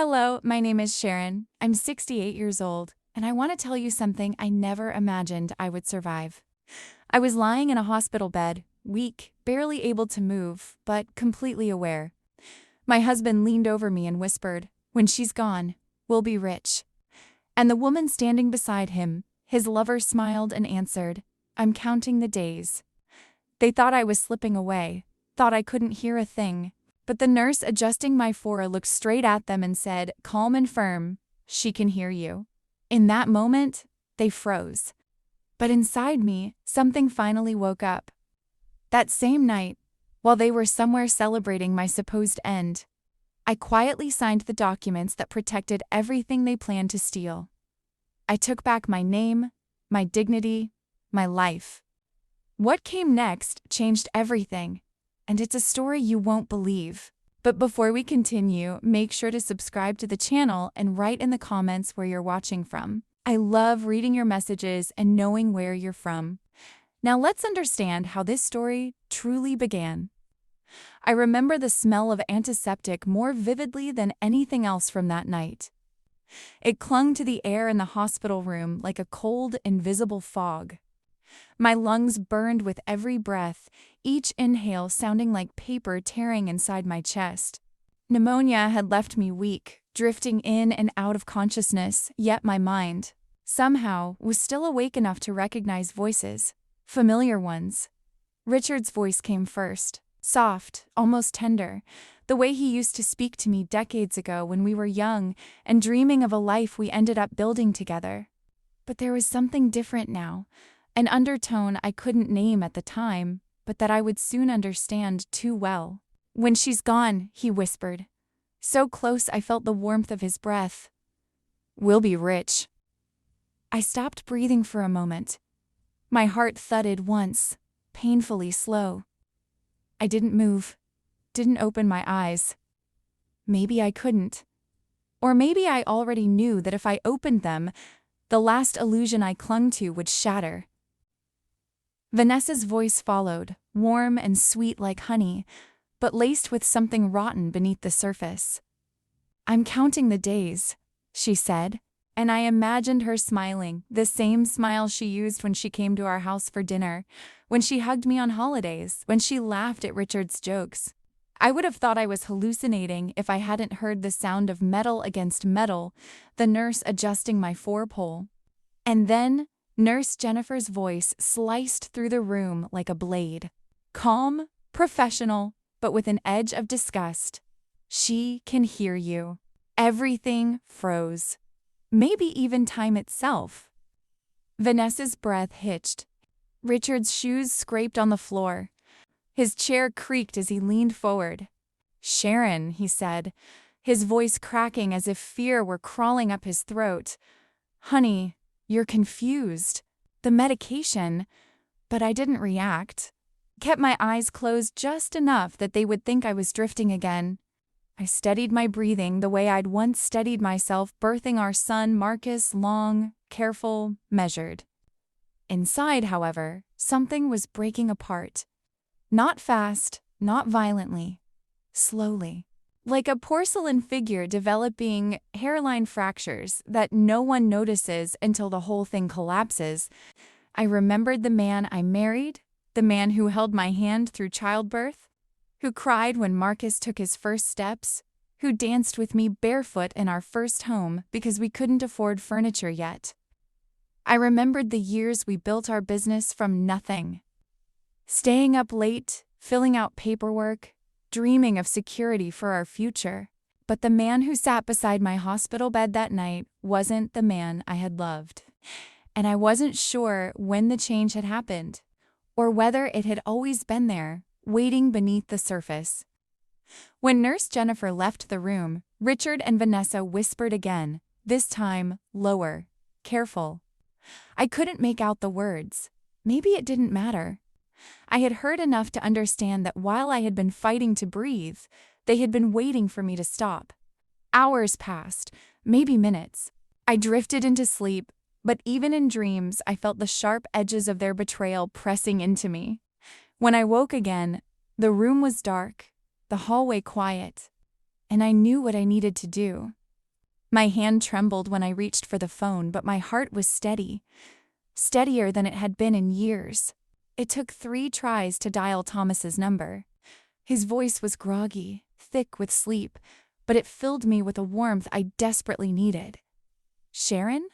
Hello, my name is Sharon. I'm 68 years old, and I want to tell you something I never imagined I would survive. I was lying in a hospital bed, weak, barely able to move, but completely aware. My husband leaned over me and whispered, "When she's gone, we'll be rich." And the woman standing beside him, his lover, smiled and answered, "I'm counting the days." They thought I was slipping away, thought I couldn't hear a thing. But the nurse adjusting my fora looked straight at them and said, calm and firm, "She can hear you." In that moment, they froze. But inside me, something finally woke up. That same night, while they were somewhere celebrating my supposed end, I quietly signed the documents that protected everything they planned to steal. I took back my name, my dignity, my life. What came next changed everything. And it's a story you won't believe. But before we continue, make sure to subscribe to the channel and write in the comments where you're watching from. I love reading your messages and knowing where you're from. Now let's understand how this story truly began. I remember the smell of antiseptic more vividly than anything else from that night. It clung to the air in the hospital room like a cold, invisible fog. My lungs burned with every breath, each inhale sounding like paper tearing inside my chest. Pneumonia had left me weak, drifting in and out of consciousness, yet my mind, somehow, was still awake enough to recognize voices, familiar ones. Richard's voice came first, soft, almost tender, the way he used to speak to me decades ago when we were young and dreaming of a life we ended up building together. But there was something different now. An undertone I couldn't name at the time, but that I would soon understand too well. "When she's gone," he whispered. So close I felt the warmth of his breath. "We'll be rich." I stopped breathing for a moment. My heart thudded once, painfully slow. I didn't move, didn't open my eyes. Maybe I couldn't. Or maybe I already knew that if I opened them, the last illusion I clung to would shatter. Vanessa's voice followed, warm and sweet like honey, but laced with something rotten beneath the surface. "I'm counting the days," she said, and I imagined her smiling, the same smile she used when she came to our house for dinner, when she hugged me on holidays, when she laughed at Richard's jokes. I would have thought I was hallucinating if I hadn't heard the sound of metal against metal, the nurse adjusting my forepole. And then, Nurse Jennifer's voice sliced through the room like a blade. Calm, professional, but with an edge of disgust. "She can hear you." Everything froze. Maybe even time itself. Vanessa's breath hitched. Richard's shoes scraped on the floor. His chair creaked as he leaned forward. "Sharon," he said, his voice cracking as if fear were crawling up his throat. "Honey, you're confused. The medication." But I didn't react. Kept my eyes closed just enough that they would think I was drifting again. I steadied my breathing the way I'd once steadied myself birthing our son Marcus, long, careful, measured. Inside, however, something was breaking apart. Not fast, not violently. Slowly. Like a porcelain figure developing hairline fractures that no one notices until the whole thing collapses. I remembered the man I married, the man who held my hand through childbirth, who cried when Marcus took his first steps, who danced with me barefoot in our first home because we couldn't afford furniture yet. I remembered the years we built our business from nothing. Staying up late, filling out paperwork, dreaming of security for our future. But the man who sat beside my hospital bed that night wasn't the man I had loved. And I wasn't sure when the change had happened, or whether it had always been there, waiting beneath the surface. When Nurse Jennifer left the room, Richard and Vanessa whispered again, this time lower, careful. I couldn't make out the words. Maybe it didn't matter. I had heard enough to understand that while I had been fighting to breathe, they had been waiting for me to stop. Hours passed, maybe minutes. I drifted into sleep, but even in dreams I felt the sharp edges of their betrayal pressing into me. When I woke again, the room was dark, the hallway quiet, and I knew what I needed to do. My hand trembled when I reached for the phone, but my heart was steady, steadier than it had been in years. It took 3 tries to dial Thomas's number. His voice was groggy, thick with sleep, but it filled me with a warmth I desperately needed. "Sharon?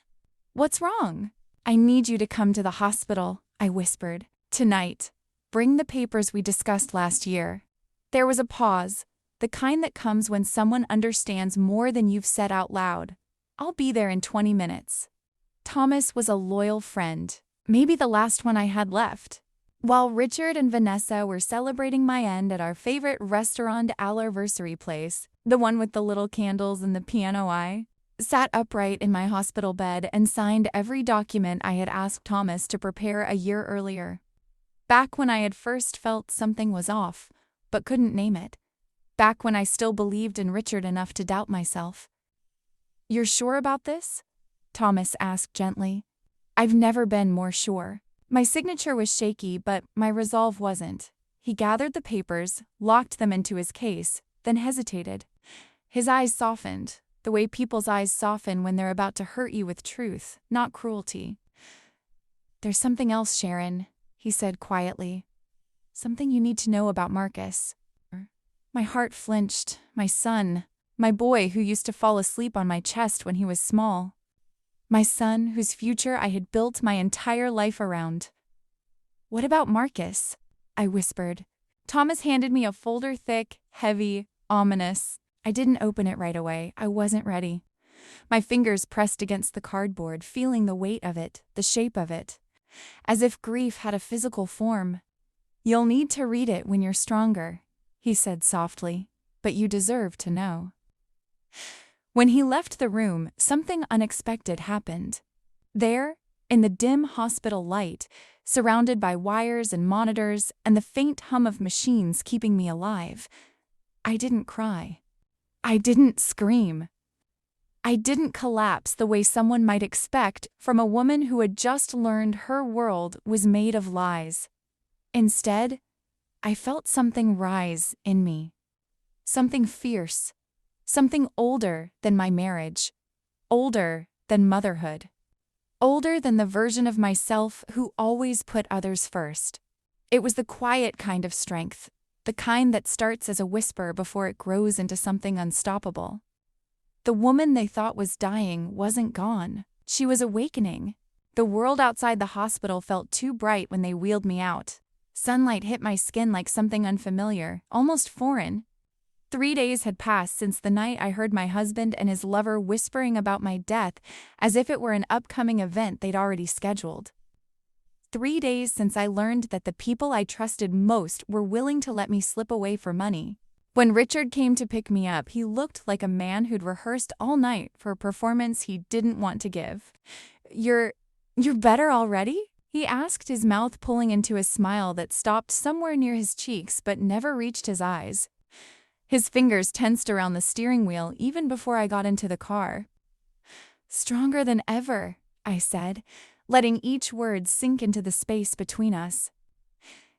What's wrong?" "I need you to come to the hospital," I whispered. "Tonight. Bring the papers we discussed last year." There was a pause, the kind that comes when someone understands more than you've said out loud. "I'll be there in 20 minutes. Thomas was a loyal friend, maybe the last one I had left. While Richard and Vanessa were celebrating my end at our favorite restaurant anniversary place, the one with the little candles and the piano, I sat upright in my hospital bed and signed every document I had asked Thomas to prepare a year earlier. Back when I had first felt something was off, but couldn't name it. Back when I still believed in Richard enough to doubt myself. "You're sure about this?" Thomas asked gently. I've never been more sure. My signature was shaky, but my resolve wasn't. He gathered the papers, locked them into his case, then hesitated. His eyes softened, the way people's eyes soften when they're about to hurt you with truth, not cruelty. "There's something else, Sharon," he said quietly. "Something you need to know about Marcus." My heart flinched. My son. My boy who used to fall asleep on my chest when he was small. My son whose future I had built my entire life around. "What about Marcus?" I whispered. Thomas handed me a folder, thick, heavy, ominous. I didn't open it right away. I wasn't ready. My fingers pressed against the cardboard, feeling the weight of it, the shape of it. As if grief had a physical form. "You'll need to read it when you're stronger," he said softly, "but you deserve to know." When he left the room, something unexpected happened. There, in the dim hospital light, surrounded by wires and monitors and the faint hum of machines keeping me alive, I didn't cry. I didn't scream. I didn't collapse the way someone might expect from a woman who had just learned her world was made of lies. Instead, I felt something rise in me. Something fierce. Something older than my marriage. Older than motherhood. Older than the version of myself who always put others first. It was the quiet kind of strength, the kind that starts as a whisper before it grows into something unstoppable. The woman they thought was dying wasn't gone. She was awakening. The world outside the hospital felt too bright when they wheeled me out. Sunlight hit my skin like something unfamiliar, almost foreign. 3 days had passed since the night I heard my husband and his lover whispering about my death as if it were an upcoming event they'd already scheduled. 3 days since I learned that the people I trusted most were willing to let me slip away for money. When Richard came to pick me up, he looked like a man who'd rehearsed all night for a performance he didn't want to give. You're better already?" he asked, his mouth pulling into a smile that stopped somewhere near his cheeks but never reached his eyes. His fingers tensed around the steering wheel even before I got into the car. "Stronger than ever," I said, letting each word sink into the space between us.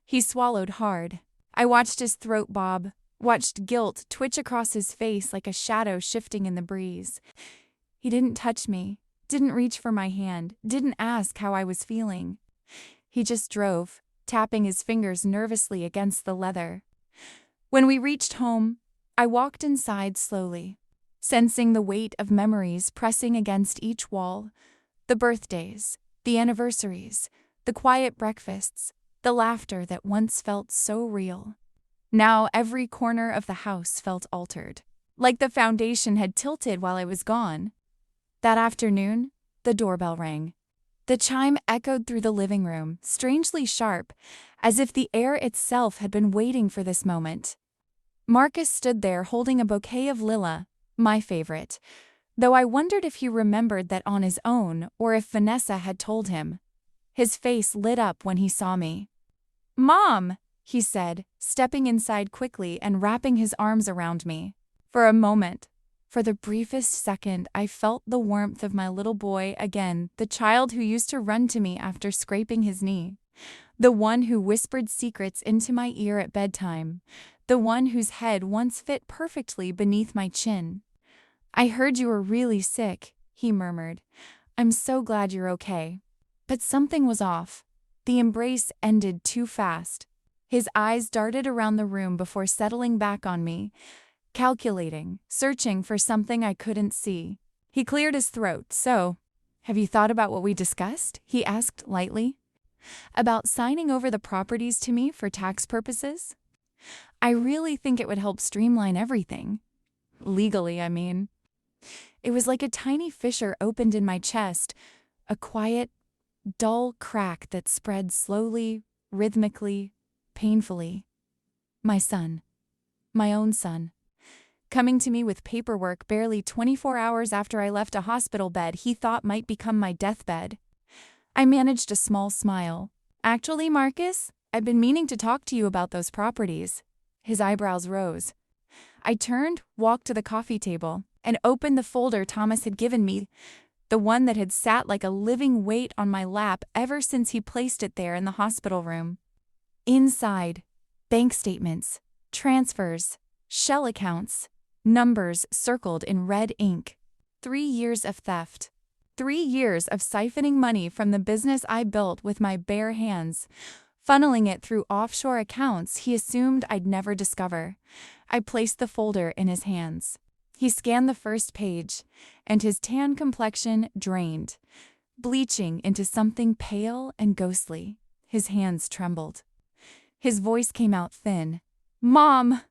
He swallowed hard. I watched his throat bob, watched guilt twitch across his face like a shadow shifting in the breeze. He didn't touch me, didn't reach for my hand, didn't ask how I was feeling. He just drove, tapping his fingers nervously against the leather. When we reached home, I walked inside slowly, sensing the weight of memories pressing against each wall. The birthdays, the anniversaries, the quiet breakfasts, the laughter that once felt so real. Now every corner of the house felt altered, like the foundation had tilted while I was gone. That afternoon, the doorbell rang. The chime echoed through the living room, strangely sharp, as if the air itself had been waiting for this moment. Marcus stood there holding a bouquet of lilac, my favorite, though I wondered if he remembered that on his own or if Vanessa had told him. His face lit up when he saw me. "Mom!" he said, stepping inside quickly and wrapping his arms around me. For a moment, for the briefest second, I felt the warmth of my little boy again, the child who used to run to me after scraping his knee. The one who whispered secrets into my ear at bedtime. The one whose head once fit perfectly beneath my chin. I heard you were really sick, he murmured. I'm so glad you're okay. But something was off. The embrace ended too fast. His eyes darted around the room before settling back on me, calculating, searching for something I couldn't see. He cleared his throat. So, have you thought about what we discussed? He asked lightly. About signing over the properties to me for tax purposes? I really think it would help streamline everything. Legally, I mean. It was like a tiny fissure opened in my chest, a quiet, dull crack that spread slowly, rhythmically, painfully. My son. My own son. Coming to me with paperwork barely 24 hours after I left a hospital bed he thought might become my deathbed. I managed a small smile. Actually, Marcus, I've been meaning to talk to you about those properties. His eyebrows rose. I turned, walked to the coffee table, and opened the folder Thomas had given me, the one that had sat like a living weight on my lap ever since he placed it there in the hospital room. Inside, bank statements, transfers, shell accounts, numbers circled in red ink. 3 years of theft. 3 years of siphoning money from the business I built with my bare hands, funneling it through offshore accounts he assumed I'd never discover. I placed the folder in his hands. He scanned the first page, and his tan complexion drained, bleaching into something pale and ghostly. His hands trembled. His voice came out thin. Mom!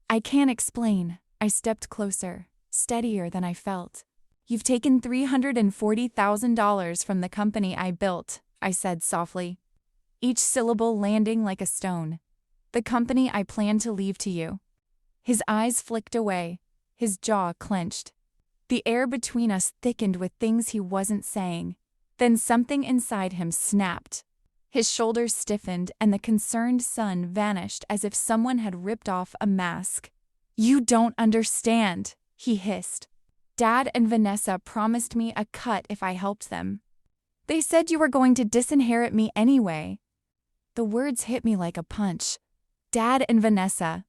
I can't explain. I stepped closer, steadier than I felt. You've taken $340,000 from the company I built, I said softly, each syllable landing like a stone. The company I plan to leave to you. His eyes flicked away, his jaw clenched. The air between us thickened with things he wasn't saying. Then something inside him snapped. His shoulders stiffened and the concerned son vanished as if someone had ripped off a mask. You don't understand, he hissed. Dad and Vanessa promised me a cut if I helped them. They said you were going to disinherit me anyway. The words hit me like a punch. Dad and Vanessa.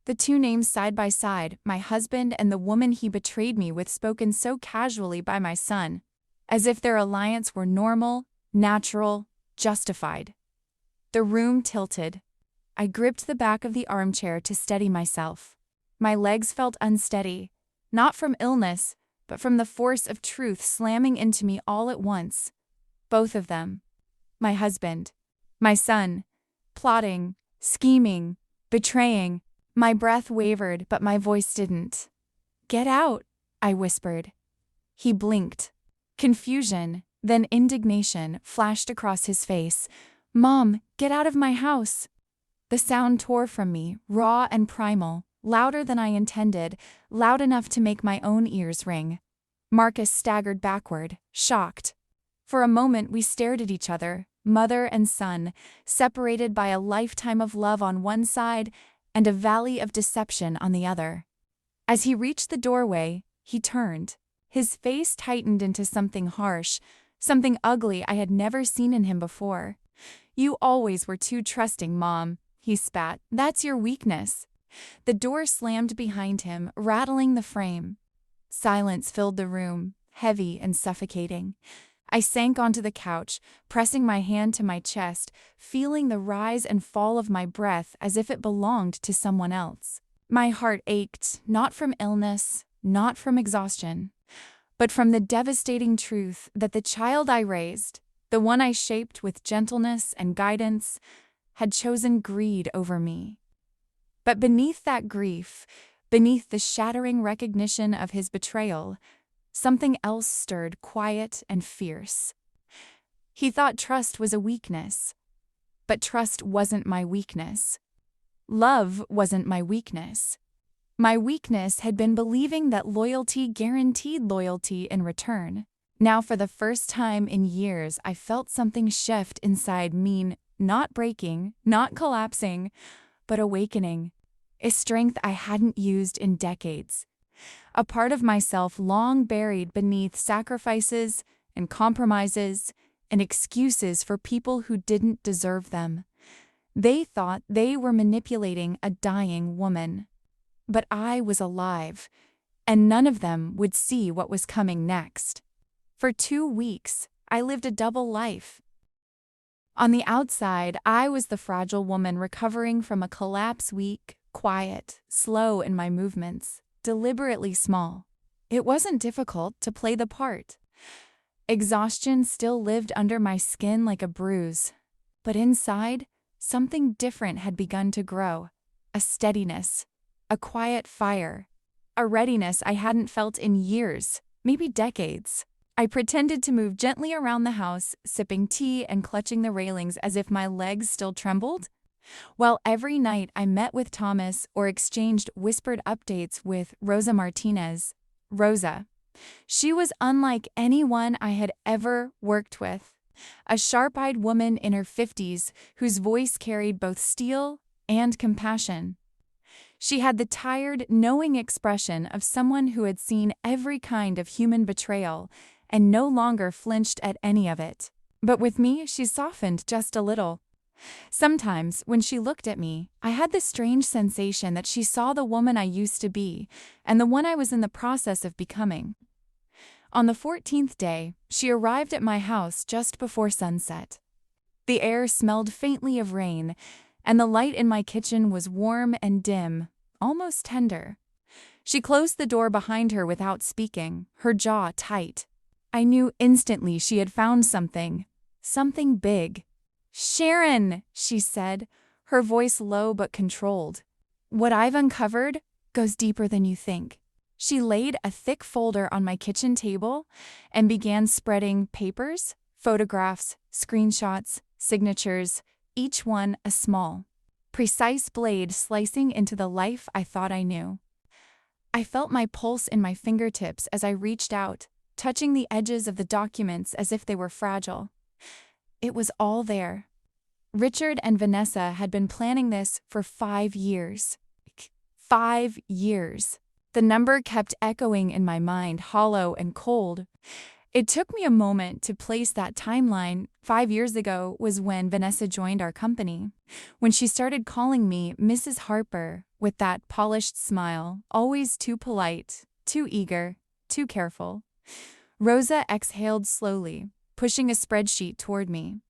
The two names side by side, my husband and the woman he betrayed me with, spoken so casually by my son, as if their alliance were normal, natural, justified. The room tilted. I gripped the back of the armchair to steady myself. My legs felt unsteady, not from illness, but from the force of truth slamming into me all at once. Both of them. My husband. My son. Plotting. Scheming. Betraying. My breath wavered, but my voice didn't. Get out, I whispered. He blinked. Confusion, then indignation, flashed across his face. Mom, get out of my house. The sound tore from me, raw and primal, louder than I intended, loud enough to make my own ears ring. Marcus staggered backward, shocked. For a moment we stared at each other, mother and son, separated by a lifetime of love on one side and a valley of deception on the other. As he reached the doorway, he turned. His face tightened into something harsh, something ugly I had never seen in him before. You always were too trusting, Mom, he spat. That's your weakness. The door slammed behind him, rattling the frame. Silence filled the room, heavy and suffocating. I sank onto the couch, pressing my hand to my chest, feeling the rise and fall of my breath as if it belonged to someone else. My heart ached, not from illness, not from exhaustion, but from the devastating truth that the child I raised, the one I shaped with gentleness and guidance, had chosen greed over me. But beneath that grief, beneath the shattering recognition of his betrayal, something else stirred, quiet and fierce. He thought trust was a weakness, but trust wasn't my weakness. Love wasn't my weakness. My weakness had been believing that loyalty guaranteed loyalty in return. Now, for the first time in years, I felt something shift inside me, not breaking, not collapsing, but awakening, a strength I hadn't used in decades. A part of myself long buried beneath sacrifices and compromises and excuses for people who didn't deserve them. They thought they were manipulating a dying woman. But I was alive, and none of them would see what was coming next. For 2 weeks, I lived a double life. On the outside, I was the fragile woman recovering from a collapse, weak, quiet, slow in my movements, deliberately small. It wasn't difficult to play the part. Exhaustion still lived under my skin like a bruise. But inside, something different had begun to grow. A steadiness, a quiet fire, a readiness I hadn't felt in years, maybe decades. I pretended to move gently around the house, sipping tea and clutching the railings as if my legs still trembled. While every night I met with Thomas or exchanged whispered updates with Rosa Martinez. Rosa. She was unlike anyone I had ever worked with. A sharp-eyed woman in her 50s whose voice carried both steel and compassion. She had the tired, knowing expression of someone who had seen every kind of human betrayal and no longer flinched at any of it. But with me, she softened just a little. Sometimes, when she looked at me, I had the strange sensation that she saw the woman I used to be and the one I was in the process of becoming. On the 14th day, she arrived at my house just before sunset. The air smelled faintly of rain, and the light in my kitchen was warm and dim, almost tender. She closed the door behind her without speaking, her jaw tight. I knew instantly she had found something big. "Sharon," she said, her voice low but controlled. "What I've uncovered goes deeper than you think." She laid a thick folder on my kitchen table and began spreading papers, photographs, screenshots, signatures, each one a small, precise blade slicing into the life I thought I knew. I felt my pulse in my fingertips as I reached out, touching the edges of the documents as if they were fragile. It was all there. Richard and Vanessa had been planning this for 5 years. 5 years. The number kept echoing in my mind, hollow and cold. It took me a moment to place that timeline. 5 years ago was when Vanessa joined our company, when she started calling me Mrs. Harper with that polished smile, always too polite, too eager, too careful. Rosa exhaled slowly, pushing a spreadsheet toward me.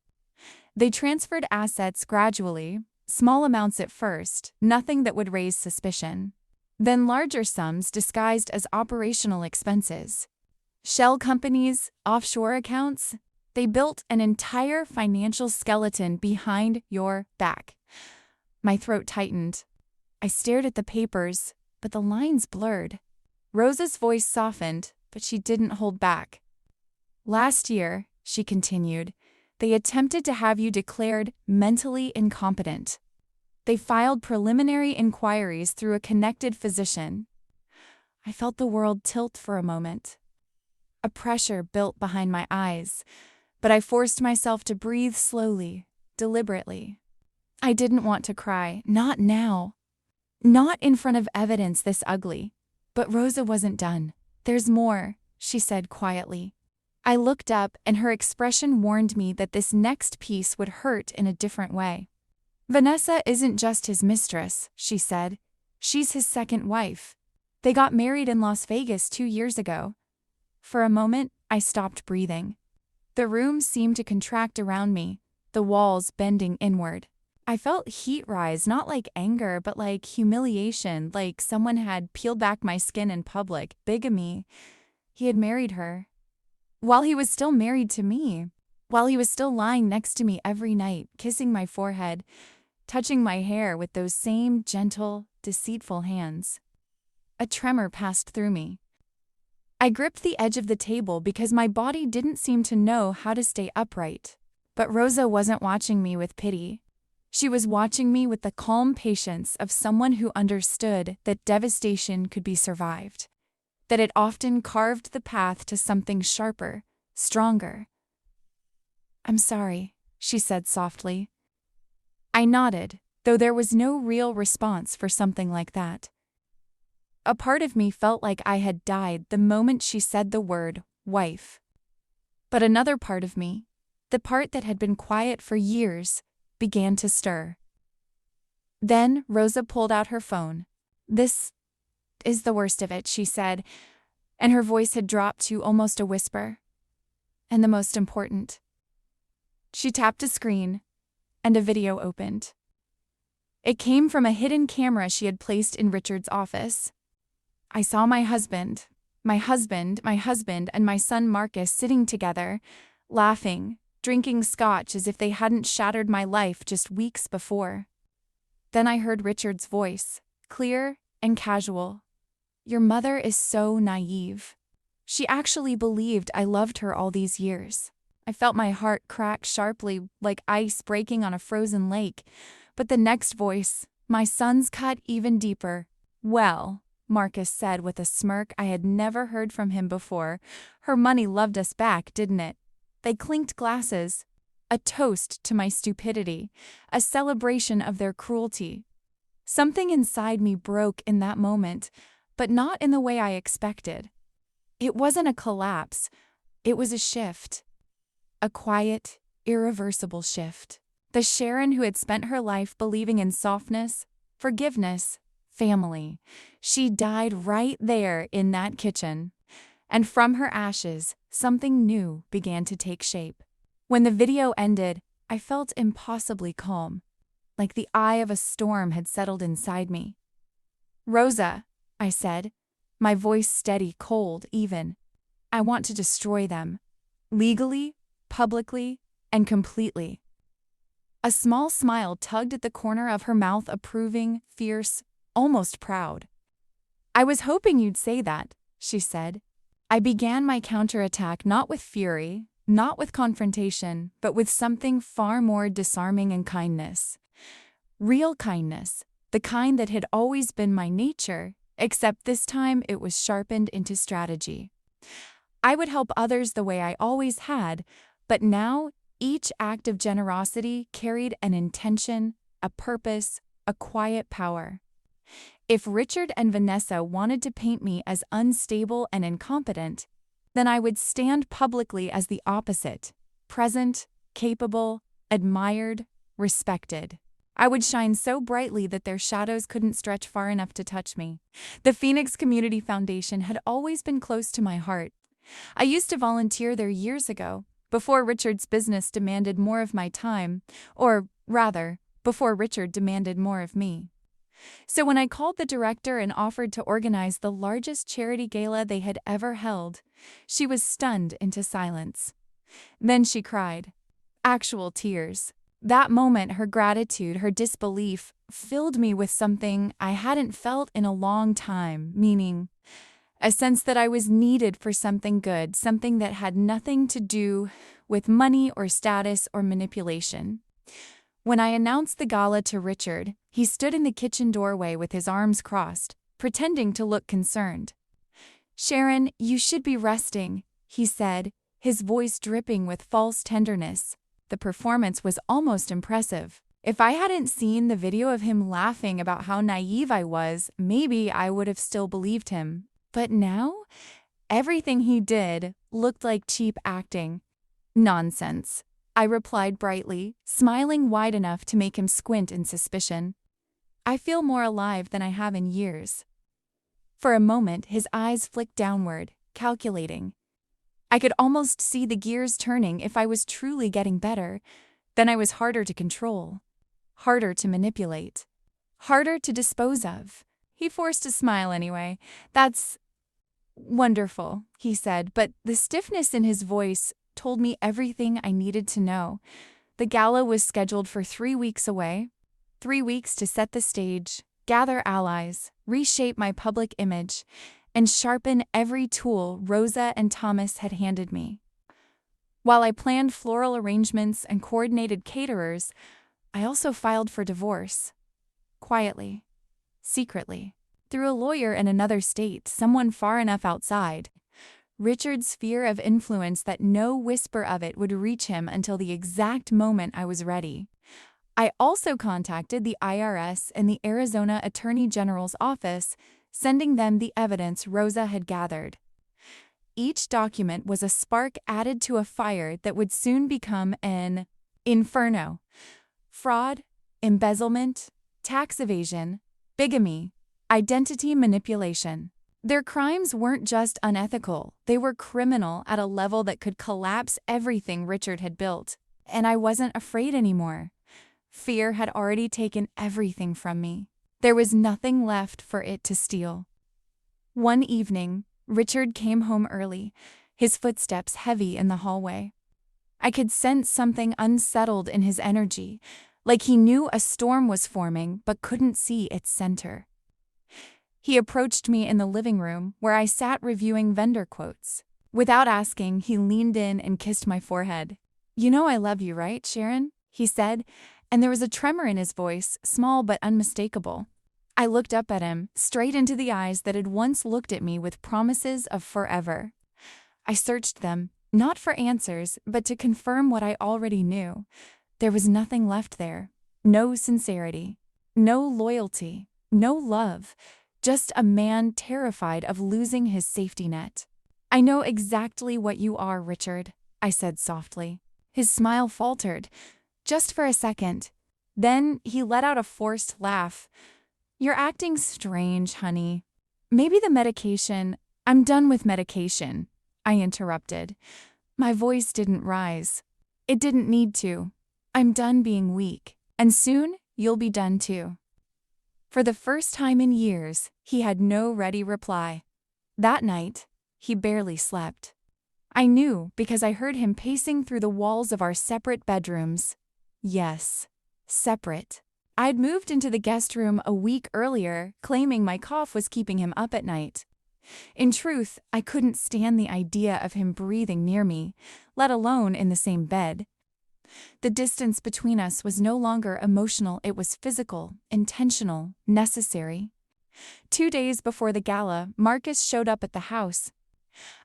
They transferred assets gradually, small amounts at first, nothing that would raise suspicion. Then larger sums disguised as operational expenses. Shell companies, offshore accounts, they built an entire financial skeleton behind your back. My throat tightened. I stared at the papers, but the lines blurred. Rosa's voice softened, but she didn't hold back. "Last year," she continued, "they attempted to have you declared mentally incompetent. They filed preliminary inquiries through a connected physician." I felt the world tilt for a moment. A pressure built behind my eyes, but I forced myself to breathe slowly, deliberately. I didn't want to cry, not now. Not in front of evidence this ugly. But Rosa wasn't done. "There's more," she said quietly. I looked up, and her expression warned me that this next piece would hurt in a different way. "Vanessa isn't just his mistress," she said. "She's his second wife. They got married in Las Vegas 2 years ago." For a moment, I stopped breathing. The room seemed to contract around me, the walls bending inward. I felt heat rise, not like anger, but like humiliation, like someone had peeled back my skin in public. Bigamy. He had married her. While he was still married to me. While he was still lying next to me every night, kissing my forehead, touching my hair with those same gentle, deceitful hands. A tremor passed through me. I gripped the edge of the table because my body didn't seem to know how to stay upright. But Rosa wasn't watching me with pity. She was watching me with the calm patience of someone who understood that devastation could be survived, that it often carved the path to something sharper, stronger. "I'm sorry," she said softly. I nodded, though there was no real response for something like that. A part of me felt like I had died the moment she said the word wife. But another part of me, the part that had been quiet for years, began to stir. Then Rosa pulled out her phone. is the worst of it," she said, and her voice had dropped to almost a whisper. "And the most important." She tapped a screen, and a video opened. It came from a hidden camera she had placed in Richard's office. I saw my husband, and my son Marcus sitting together, laughing, drinking scotch as if they hadn't shattered my life just weeks before. Then I heard Richard's voice, clear and casual. "Your mother is so naive. She actually believed I loved her all these years." I felt my heart crack sharply like ice breaking on a frozen lake. But the next voice, my son's, cut even deeper. "Well," Marcus said with a smirk I had never heard from him before, "her money loved us back, didn't it?" They clinked glasses. A toast to my stupidity, a celebration of their cruelty. Something inside me broke in that moment, but not in the way I expected. It wasn't a collapse, it was a shift. A quiet, irreversible shift. The Sharon who had spent her life believing in softness, forgiveness, family. She died right there in that kitchen. And from her ashes, something new began to take shape. When the video ended, I felt impossibly calm, like the eye of a storm had settled inside me. "Rosa," I said, my voice steady, cold, even. "I want to destroy them. Legally, publicly, and completely." A small smile tugged at the corner of her mouth, approving, fierce, almost proud. "I was hoping you'd say that," she said. I began my counterattack not with fury, not with confrontation, but with something far more disarming and kindness. Real kindness, the kind that had always been my nature, except this time it was sharpened into strategy. I would help others the way I always had, but now each act of generosity carried an intention, a purpose, a quiet power. If Richard and Vanessa wanted to paint me as unstable and incompetent, then I would stand publicly as the opposite, present, capable, admired, respected. I would shine so brightly that their shadows couldn't stretch far enough to touch me. The Phoenix Community Foundation had always been close to my heart. I used to volunteer there years ago, before Richard's business demanded more of my time, or rather, before Richard demanded more of me. So when I called the director and offered to organize the largest charity gala they had ever held, she was stunned into silence. Then she cried. Actual tears. That moment, her gratitude, her disbelief, filled me with something I hadn't felt in a long time, meaning a sense that I was needed for something good, something that had nothing to do with money or status or manipulation. When I announced the gala to Richard, he stood in the kitchen doorway with his arms crossed, pretending to look concerned. "Sharon, you should be resting," he said, his voice dripping with false tenderness. The performance was almost impressive. If I hadn't seen the video of him laughing about how naive I was, maybe I would have still believed him. But now, everything he did looked like cheap acting. "Nonsense," I replied brightly, smiling wide enough to make him squint in suspicion. "I feel more alive than I have in years." For a moment, his eyes flicked downward, calculating. I could almost see the gears turning if I was truly getting better. Then I was harder to control, harder to manipulate, harder to dispose of. He forced a smile anyway. "That's wonderful," he said, but the stiffness in his voice told me everything I needed to know. The gala was scheduled for 3 weeks away. 3 weeks to set the stage, gather allies, reshape my public image, and sharpen every tool Rosa and Thomas had handed me. While I planned floral arrangements and coordinated caterers, I also filed for divorce. Quietly, secretly, through a lawyer in another state, someone far enough outside. Richard's fear of influence that no whisper of it would reach him until the exact moment I was ready. I also contacted the IRS and the Arizona Attorney General's office, sending them the evidence Rosa had gathered. Each document was a spark added to a fire that would soon become an inferno. Fraud, embezzlement, tax evasion, bigamy, Identity manipulation. Their crimes weren't just unethical, they were criminal at a level that could collapse everything Richard had built. And I wasn't afraid anymore. Fear had already taken everything from me. There was nothing left for it to steal. One evening, Richard came home early, his footsteps heavy in the hallway. I could sense something unsettled in his energy, like he knew a storm was forming but couldn't see its center. He approached me in the living room, where I sat reviewing vendor quotes. Without asking, he leaned in and kissed my forehead. "You know I love you, right, Sharon?" he said, and there was a tremor in his voice, small but unmistakable. I looked up at him, straight into the eyes that had once looked at me with promises of forever. I searched them, not for answers, but to confirm what I already knew. There was nothing left there. No sincerity, no loyalty, no love, just a man terrified of losing his safety net. "I know exactly what you are, Richard," I said softly. His smile faltered, just for a second. Then he let out a forced laugh. "You're acting strange, honey. Maybe the medication—" "I'm done with medication," I interrupted. My voice didn't rise. It didn't need to. "I'm done being weak, and soon you'll be done too." For the first time in years, he had no ready reply. That night, he barely slept. I knew because I heard him pacing through the walls of our separate bedrooms. Yes, separate. I'd moved into the guest room a week earlier, claiming my cough was keeping him up at night. In truth, I couldn't stand the idea of him breathing near me, let alone in the same bed. The distance between us was no longer emotional, it was physical, intentional, necessary. 2 days before the gala, Marcus showed up at the house.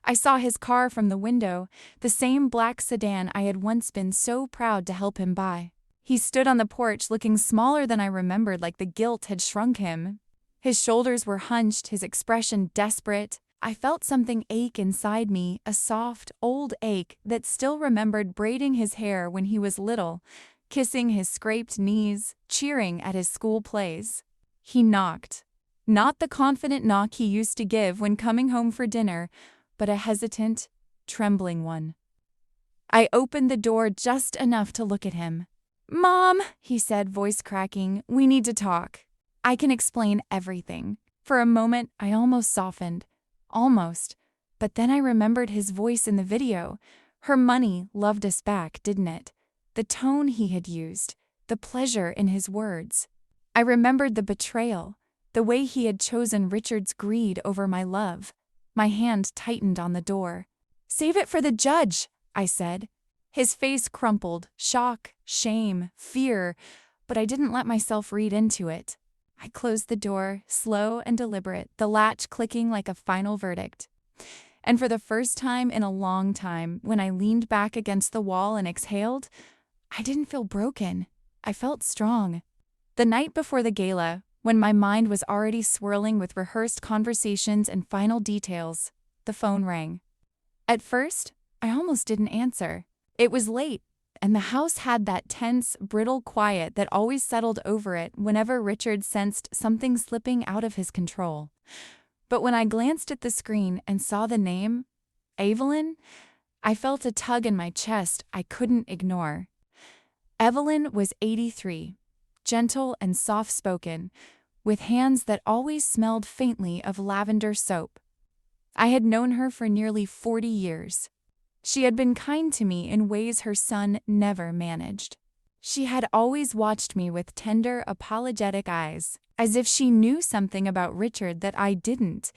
I saw his car from the window, the same black sedan I had once been so proud to help him buy. He stood on the porch looking smaller than I remembered, like the guilt had shrunk him. His shoulders were hunched, his expression desperate. I felt something ache inside me, a soft, old ache that still remembered braiding his hair when he was little, kissing his scraped knees, cheering at his school plays. He knocked. Not the confident knock he used to give when coming home for dinner, but a hesitant, trembling one. I opened the door just enough to look at him. "Mom," he said, voice cracking, "we need to talk. I can explain everything." For a moment, I almost softened. Almost. But then I remembered his voice in the video. Her money loved us back, didn't it? The tone he had used, the pleasure in his words. I remembered the betrayal, the way he had chosen Richard's greed over my love. My hand tightened on the door. "Save it for the judge," I said. His face crumpled, shock, shame, fear, but I didn't let myself read into it. I closed the door, slow and deliberate, the latch clicking like a final verdict. And for the first time in a long time, when I leaned back against the wall and exhaled, I didn't feel broken. I felt strong. The night before the gala, when my mind was already swirling with rehearsed conversations and final details, the phone rang. At first, I almost didn't answer. It was late, and the house had that tense, brittle quiet that always settled over it whenever Richard sensed something slipping out of his control. But when I glanced at the screen and saw the name, Evelyn, I felt a tug in my chest I couldn't ignore. Evelyn was 83, gentle and soft-spoken, with hands that always smelled faintly of lavender soap. I had known her for nearly 40 years. She had been kind to me in ways her son never managed. She had always watched me with tender, apologetic eyes, as if she knew something about Richard that I didn't,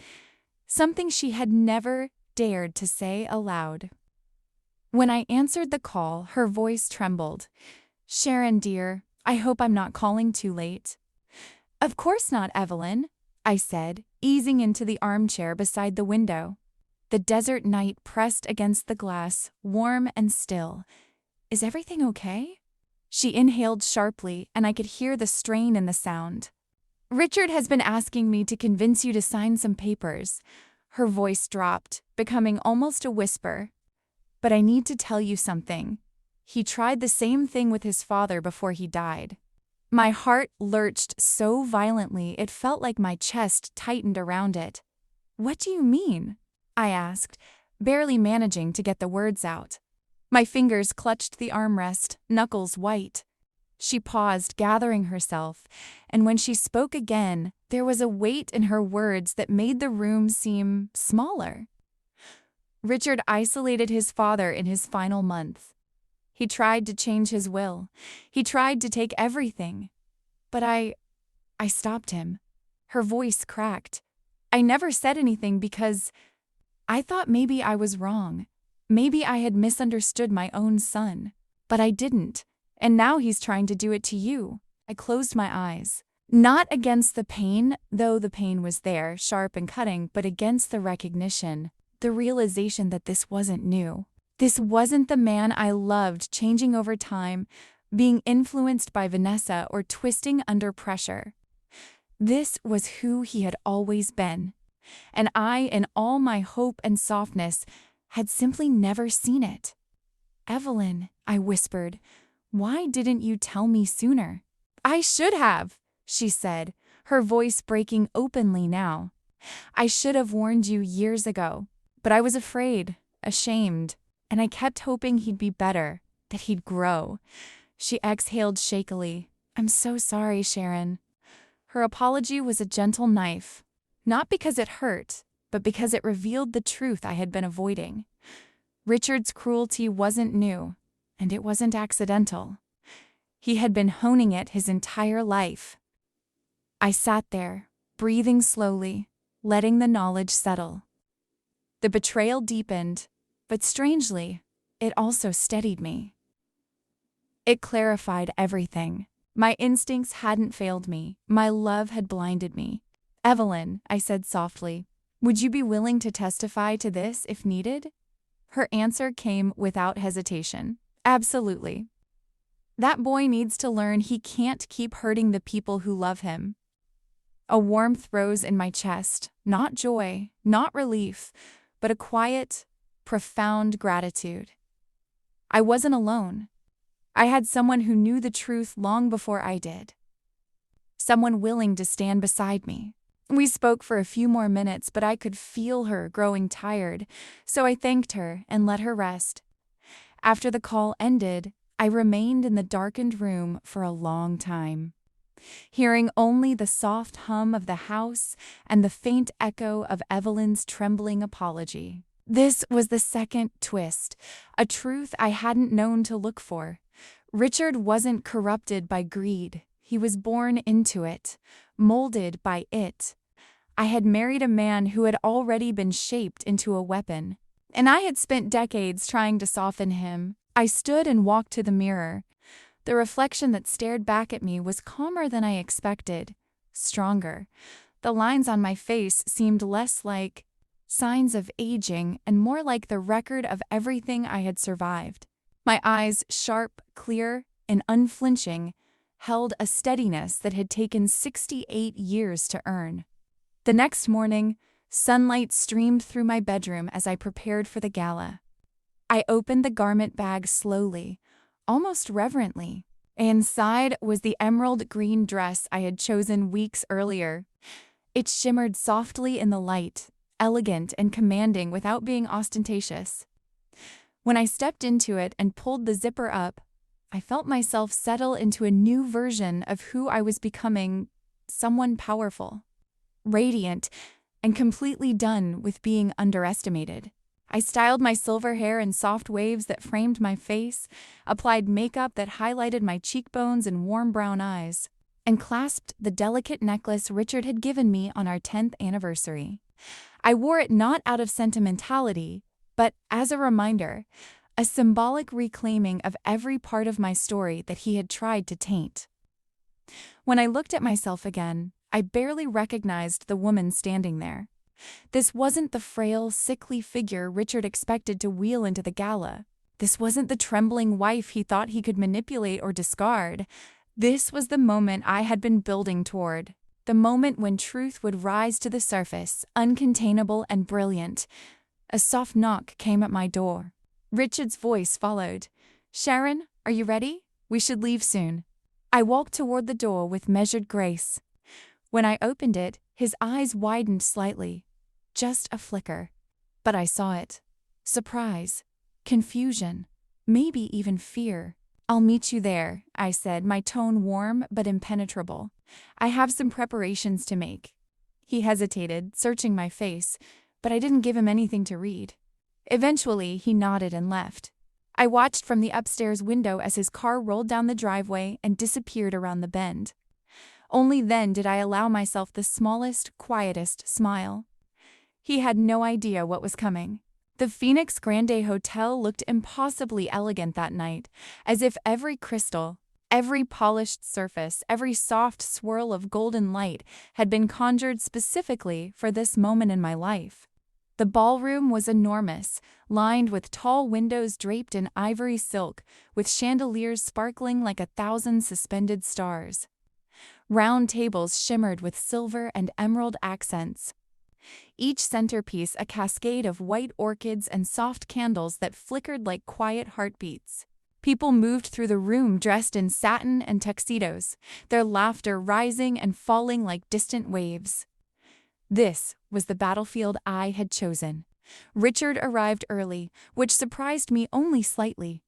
something she had never dared to say aloud. When I answered the call, her voice trembled. "Sharon, dear, I hope I'm not calling too late." "Of course not, Evelyn," I said, easing into the armchair beside the window. The desert night pressed against the glass, warm and still. "Is everything okay?" She inhaled sharply, and I could hear the strain in the sound. "Richard has been asking me to convince you to sign some papers." Her voice dropped, becoming almost a whisper. "But I need to tell you something. He tried the same thing with his father before he died." My heart lurched so violently it felt like my chest tightened around it. "What do you mean?" I asked, barely managing to get the words out. My fingers clutched the armrest, knuckles white. She paused, gathering herself, and when she spoke again, there was a weight in her words that made the room seem smaller. Richard isolated his father in his final month. He tried to change his will. He tried to take everything. But I stopped him. Her voice cracked. I never said anything because I thought maybe I was wrong. Maybe I had misunderstood my own son. But I didn't. And now he's trying to do it to you. I closed my eyes. Not against the pain, though the pain was there, sharp and cutting, but against the recognition, the realization that this wasn't new. This wasn't the man I loved changing over time, being influenced by Vanessa or twisting under pressure. This was who he had always been. And I, in all my hope and softness, had simply never seen it. "Evelyn," I whispered, "why didn't you tell me sooner?" "I should have," she said, her voice breaking openly now. "I should have warned you years ago, but I was afraid, ashamed, and I kept hoping he'd be better, that he'd grow." She exhaled shakily. "I'm so sorry, Sharon." Her apology was a gentle knife, not because it hurt, but because it revealed the truth I had been avoiding. Richard's cruelty wasn't new, and it wasn't accidental. He had been honing it his entire life. I sat there, breathing slowly, letting the knowledge settle. The betrayal deepened, but strangely, it also steadied me. It clarified everything. My instincts hadn't failed me. My love had blinded me. "Evelyn," I said softly, "would you be willing to testify to this if needed?" Her answer came without hesitation. "Absolutely. That boy needs to learn he can't keep hurting the people who love him." A warmth rose in my chest, not joy, not relief, but a quiet, profound gratitude. I wasn't alone. I had someone who knew the truth long before I did. Someone willing to stand beside me. We spoke for a few more minutes, but I could feel her growing tired, so I thanked her and let her rest. After the call ended, I remained in the darkened room for a long time, hearing only the soft hum of the house and the faint echo of Evelyn's trembling apology. This was the second twist, a truth I hadn't known to look for. Richard wasn't corrupted by greed. He was born into it, molded by it. I had married a man who had already been shaped into a weapon, and I had spent decades trying to soften him. I stood and walked to the mirror. The reflection that stared back at me was calmer than I expected, stronger. The lines on my face seemed less like signs of aging and more like the record of everything I had survived. My eyes, sharp, clear, and unflinching, held a steadiness that had taken 68 years to earn. The next morning, sunlight streamed through my bedroom as I prepared for the gala. I opened the garment bag slowly, almost reverently. Inside was the emerald green dress I had chosen weeks earlier. It shimmered softly in the light, elegant and commanding without being ostentatious. When I stepped into it and pulled the zipper up, I felt myself settle into a new version of who I was becoming, someone powerful, radiant, and completely done with being underestimated. I styled my silver hair in soft waves that framed my face, applied makeup that highlighted my cheekbones and warm brown eyes, and clasped the delicate necklace Richard had given me on our 10th anniversary. I wore it not out of sentimentality, but as a reminder, a symbolic reclaiming of every part of my story that he had tried to taint. When I looked at myself again, I barely recognized the woman standing there. This wasn't the frail, sickly figure Richard expected to wheel into the gala. This wasn't the trembling wife he thought he could manipulate or discard. This was the moment I had been building toward. The moment when truth would rise to the surface, uncontainable and brilliant. A soft knock came at my door. Richard's voice followed. "Sharon, are you ready? We should leave soon." I walked toward the door with measured grace. When I opened it, his eyes widened slightly. Just a flicker. But I saw it. Surprise. Confusion. Maybe even fear. "I'll meet you there," I said, my tone warm but impenetrable. "I have some preparations to make." He hesitated, searching my face, but I didn't give him anything to read. Eventually, he nodded and left. I watched from the upstairs window as his car rolled down the driveway and disappeared around the bend. Only then did I allow myself the smallest, quietest smile. He had no idea what was coming. The Phoenix Grande Hotel looked impossibly elegant that night, as if every crystal, every polished surface, every soft swirl of golden light had been conjured specifically for this moment in my life. The ballroom was enormous, lined with tall windows draped in ivory silk, with chandeliers sparkling like 1,000 suspended stars. Round tables shimmered with silver and emerald accents. Each centerpiece a cascade of white orchids and soft candles that flickered like quiet heartbeats. People moved through the room dressed in satin and tuxedos, their laughter rising and falling like distant waves. This was the battlefield I had chosen. Richard arrived early, which surprised me only slightly.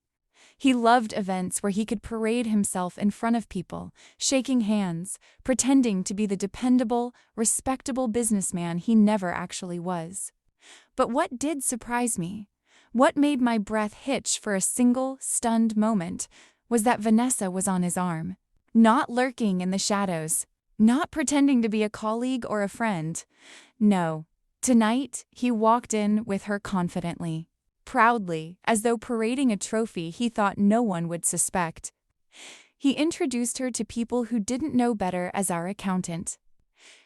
He loved events where he could parade himself in front of people, shaking hands, pretending to be the dependable, respectable businessman he never actually was. But what did surprise me, what made my breath hitch for a single, stunned moment, was that Vanessa was on his arm. Not lurking in the shadows, not pretending to be a colleague or a friend. No, tonight he walked in with her confidently. Proudly, as though parading a trophy he thought no one would suspect. He introduced her to people who didn't know better as our accountant.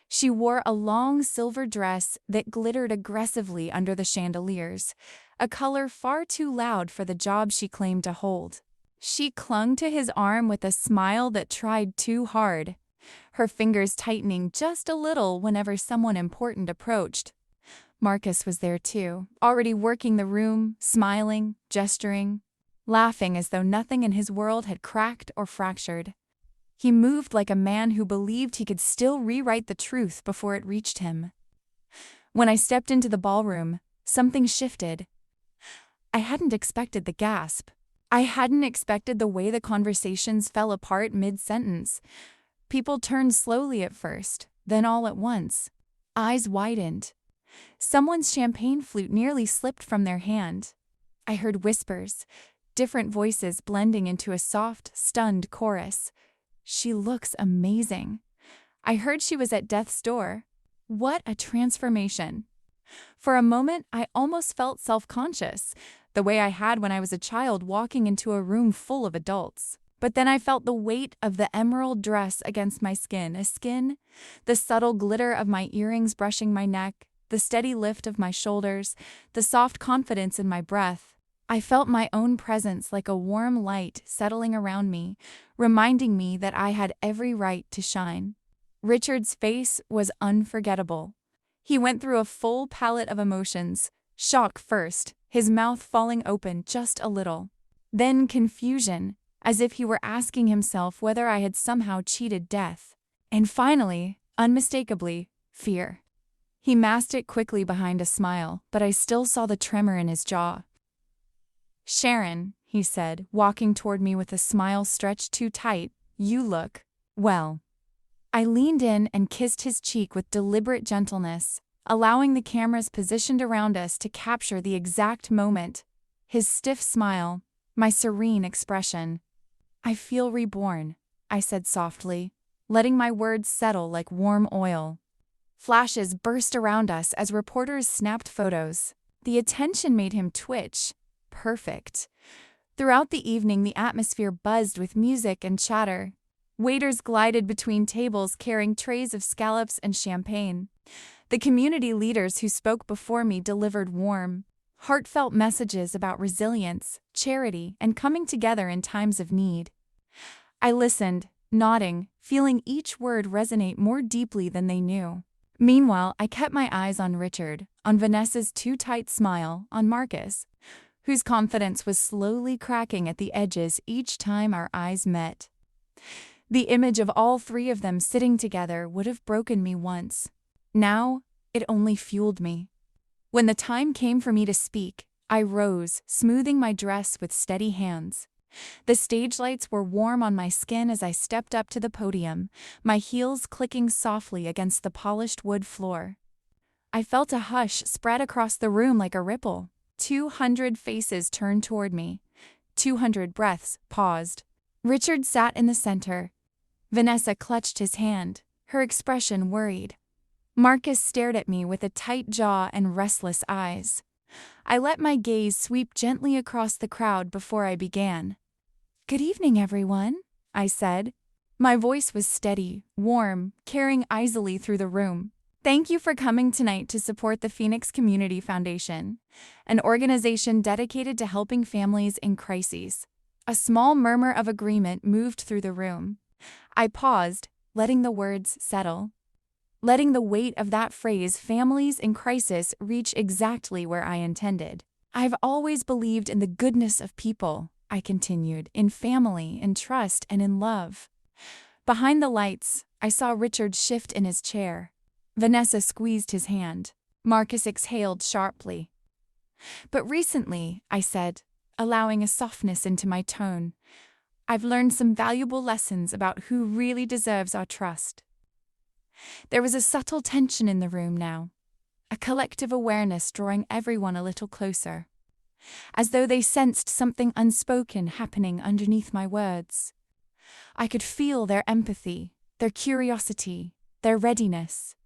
She wore a long silver dress that glittered aggressively under the chandeliers, a color far too loud for the job she claimed to hold. She clung to his arm with a smile that tried too hard, her fingers tightening just a little whenever someone important approached. Marcus was there too, already working the room, smiling, gesturing, laughing as though nothing in his world had cracked or fractured. He moved like a man who believed he could still rewrite the truth before it reached him. When I stepped into the ballroom, something shifted. I hadn't expected the gasp. I hadn't expected the way the conversations fell apart mid-sentence. People turned slowly at first, then all at once. Eyes widened. Someone's champagne flute nearly slipped from their hand. I heard whispers, different voices blending into a soft, stunned chorus. "She looks amazing." I heard she was at death's door. What a transformation. For a moment, I almost felt self-conscious, the way I had when I was a child walking into a room full of adults. But then I felt the weight of the emerald dress against my skin, the subtle glitter of my earrings brushing my neck, the steady lift of my shoulders, the soft confidence in my breath. I felt my own presence like a warm light settling around me, reminding me that I had every right to shine. Richard's face was unforgettable. He went through a full palette of emotions, shock first, his mouth falling open just a little. Then confusion, as if he were asking himself whether I had somehow cheated death. And finally, unmistakably, fear. He masked it quickly behind a smile, but I still saw the tremor in his jaw. "Sharon," he said, walking toward me with a smile stretched too tight, "you look, well." I leaned in and kissed his cheek with deliberate gentleness, allowing the cameras positioned around us to capture the exact moment. His stiff smile, my serene expression. "I feel reborn," I said softly, letting my words settle like warm oil. Flashes burst around us as reporters snapped photos. The attention made him twitch. Perfect. Throughout the evening, the atmosphere buzzed with music and chatter. Waiters glided between tables carrying trays of scallops and champagne. The community leaders who spoke before me delivered warm, heartfelt messages about resilience, charity, and coming together in times of need. I listened, nodding, feeling each word resonate more deeply than they knew. Meanwhile, I kept my eyes on Richard, on Vanessa's too tight smile, on Marcus, whose confidence was slowly cracking at the edges each time our eyes met. The image of all three of them sitting together would have broken me once. Now, it only fueled me. When the time came for me to speak, I rose, smoothing my dress with steady hands. The stage lights were warm on my skin as I stepped up to the podium, my heels clicking softly against the polished wood floor. I felt a hush spread across the room like a ripple. 200 faces turned toward me. 200 breaths paused. Richard sat in the center. Vanessa clutched his hand, her expression worried. Marcus stared at me with a tight jaw and restless eyes. I let my gaze sweep gently across the crowd before I began. "Good evening, everyone," I said. My voice was steady, warm, carrying easily through the room. "Thank you for coming tonight to support the Phoenix Community Foundation, an organization dedicated to helping families in crises." A small murmur of agreement moved through the room. I paused, letting the words settle. Letting the weight of that phrase, families in crisis, reach exactly where I intended. "I've always believed in the goodness of people," I continued, "in family, in trust, and in love." Behind the lights, I saw Richard shift in his chair. Vanessa squeezed his hand. Marcus exhaled sharply. "But recently," I said, allowing a softness into my tone, "I've learned some valuable lessons about who really deserves our trust." There was a subtle tension in the room now, a collective awareness drawing everyone a little closer, as though they sensed something unspoken happening underneath my words. I could feel their empathy, their curiosity, their readiness.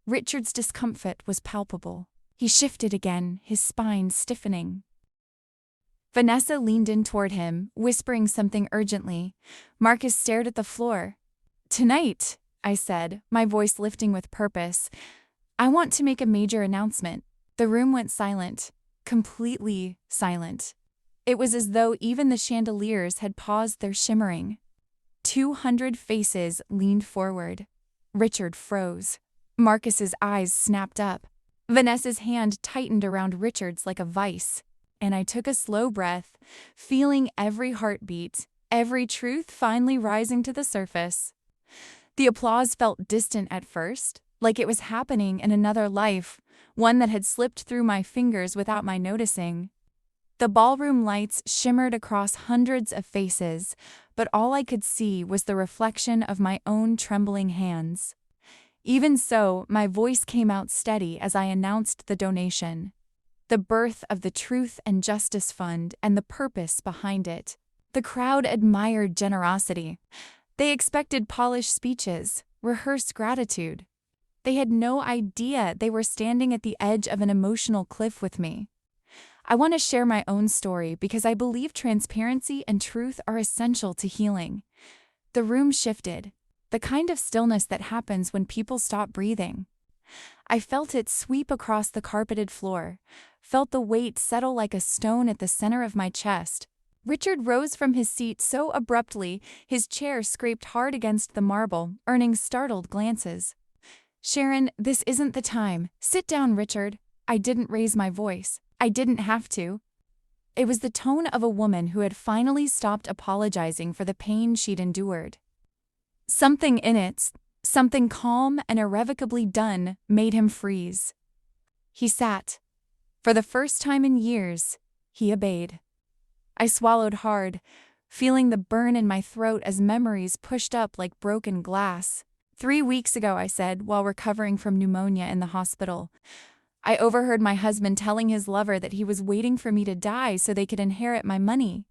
Richard's discomfort was palpable. He shifted again, his spine stiffening. Vanessa leaned in toward him, whispering something urgently. Marcus stared at the floor. "Tonight," I said, my voice lifting with purpose, "I want to make a major announcement." The room went silent, completely silent. It was as though even the chandeliers had paused their shimmering. 200 faces leaned forward. Richard froze. Marcus's eyes snapped up. Vanessa's hand tightened around Richard's like a vice, and I took a slow breath, feeling every heartbeat, every truth finally rising to the surface. The applause felt distant at first, like it was happening in another life, one that had slipped through my fingers without my noticing. The ballroom lights shimmered across hundreds of faces, but all I could see was the reflection of my own trembling hands. Even so, my voice came out steady as I announced the donation. The birth of the Truth and Justice Fund and the purpose behind it. The crowd admired generosity. They expected polished speeches, rehearsed gratitude. They had no idea they were standing at the edge of an emotional cliff with me. I want to share my own story because I believe transparency and truth are essential to healing. The room shifted, the kind of stillness that happens when people stop breathing. I felt it sweep across the carpeted floor, felt the weight settle like a stone at the center of my chest. Richard rose from his seat so abruptly, his chair scraped hard against the marble, earning startled glances. "Sharon, this isn't the time. Sit down, Richard." I didn't raise my voice. I didn't have to. It was the tone of a woman who had finally stopped apologizing for the pain she'd endured. Something in it, something calm and irrevocably done, made him freeze. He sat. For the first time in years, he obeyed. I swallowed hard, feeling the burn in my throat as memories pushed up like broken glass. 3 weeks ago, I said, while recovering from pneumonia in the hospital, I overheard my husband telling his lover that he was waiting for me to die so they could inherit my money.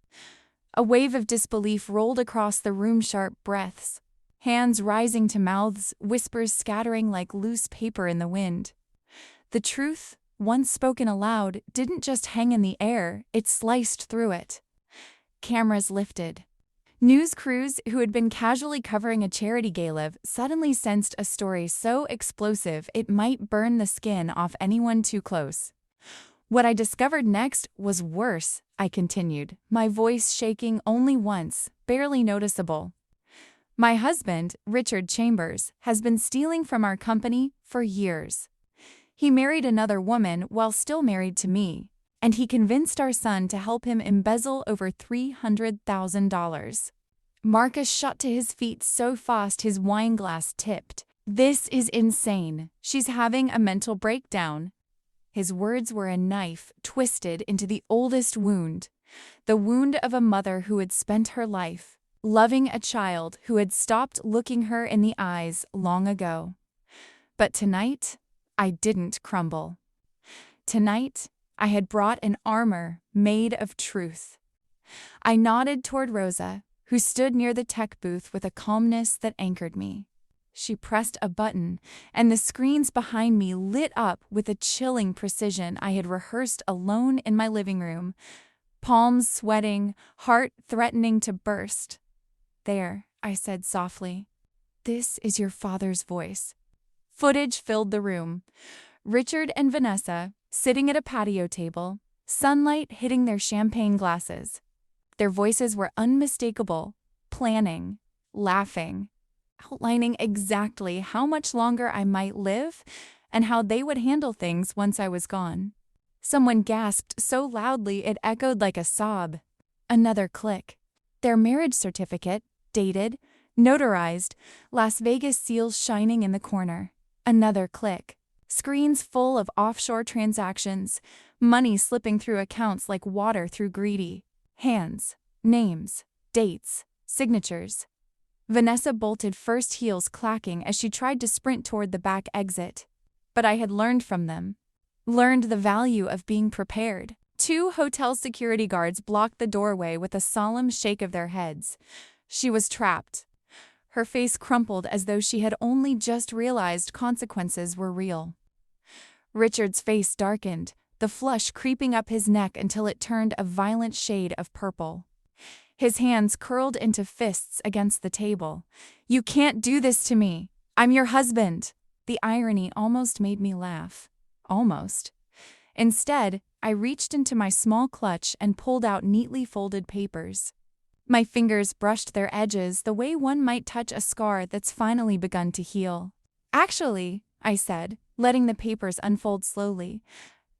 A wave of disbelief rolled across the room, sharp breaths, hands rising to mouths, whispers scattering like loose paper in the wind. The truth, once spoken aloud, didn't just hang in the air, it sliced through it. Cameras lifted. News crews who had been casually covering a charity gala suddenly sensed a story so explosive it might burn the skin off anyone too close. What I discovered next was worse, I continued, my voice shaking only once, barely noticeable. My husband, Richard Chambers, has been stealing from our company for years. He married another woman while still married to me, and he convinced our son to help him embezzle over $300,000. Marcus shot to his feet so fast his wine glass tipped. "This is insane. She's having a mental breakdown." His words were a knife twisted into the oldest wound, the wound of a mother who had spent her life loving a child who had stopped looking her in the eyes long ago. But tonight, I didn't crumble. Tonight, I had brought an armor made of truth. I nodded toward Rosa, who stood near the tech booth with a calmness that anchored me. She pressed a button, and the screens behind me lit up with a chilling precision I had rehearsed alone in my living room, palms sweating, heart threatening to burst. "There," I said softly. "This is your father's voice." Footage filled the room. Richard and Vanessa, sitting at a patio table, sunlight hitting their champagne glasses. Their voices were unmistakable, planning, laughing, outlining exactly how much longer I might live and how they would handle things once I was gone. Someone gasped so loudly it echoed like a sob. Another click. Their marriage certificate, dated, notarized, Las Vegas seals shining in the corner. Another click. Screens full of offshore transactions, money slipping through accounts like water through greedy. Hands, names, dates, signatures. Vanessa bolted first, heels clacking as she tried to sprint toward the back exit. But I had learned from them. Learned the value of being prepared. 2 hotel security guards blocked the doorway with a solemn shake of their heads. She was trapped. Her face crumpled as though she had only just realized consequences were real. Richard's face darkened, the flush creeping up his neck until it turned a violent shade of purple. His hands curled into fists against the table. "You can't do this to me. I'm your husband." The irony almost made me laugh. Almost. Instead, I reached into my small clutch and pulled out neatly folded papers. My fingers brushed their edges the way one might touch a scar that's finally begun to heal. "Actually," I said, letting the papers unfold slowly,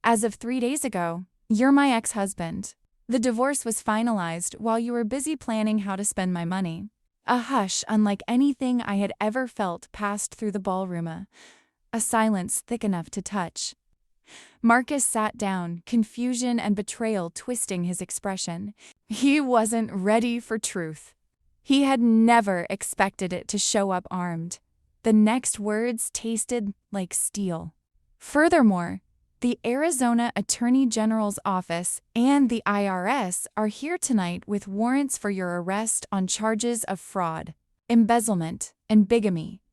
"as of 3 days ago, you're my ex-husband. The divorce was finalized while you were busy planning how to spend my money." A hush unlike anything I had ever felt passed through the ballroom, a silence thick enough to touch. Marcus sat down, confusion and betrayal twisting his expression. He wasn't ready for truth. He had never expected it to show up armed. The next words tasted like steel. "Furthermore, the Arizona Attorney General's office and the IRS are here tonight with warrants for your arrest on charges of fraud, embezzlement, and bigamy."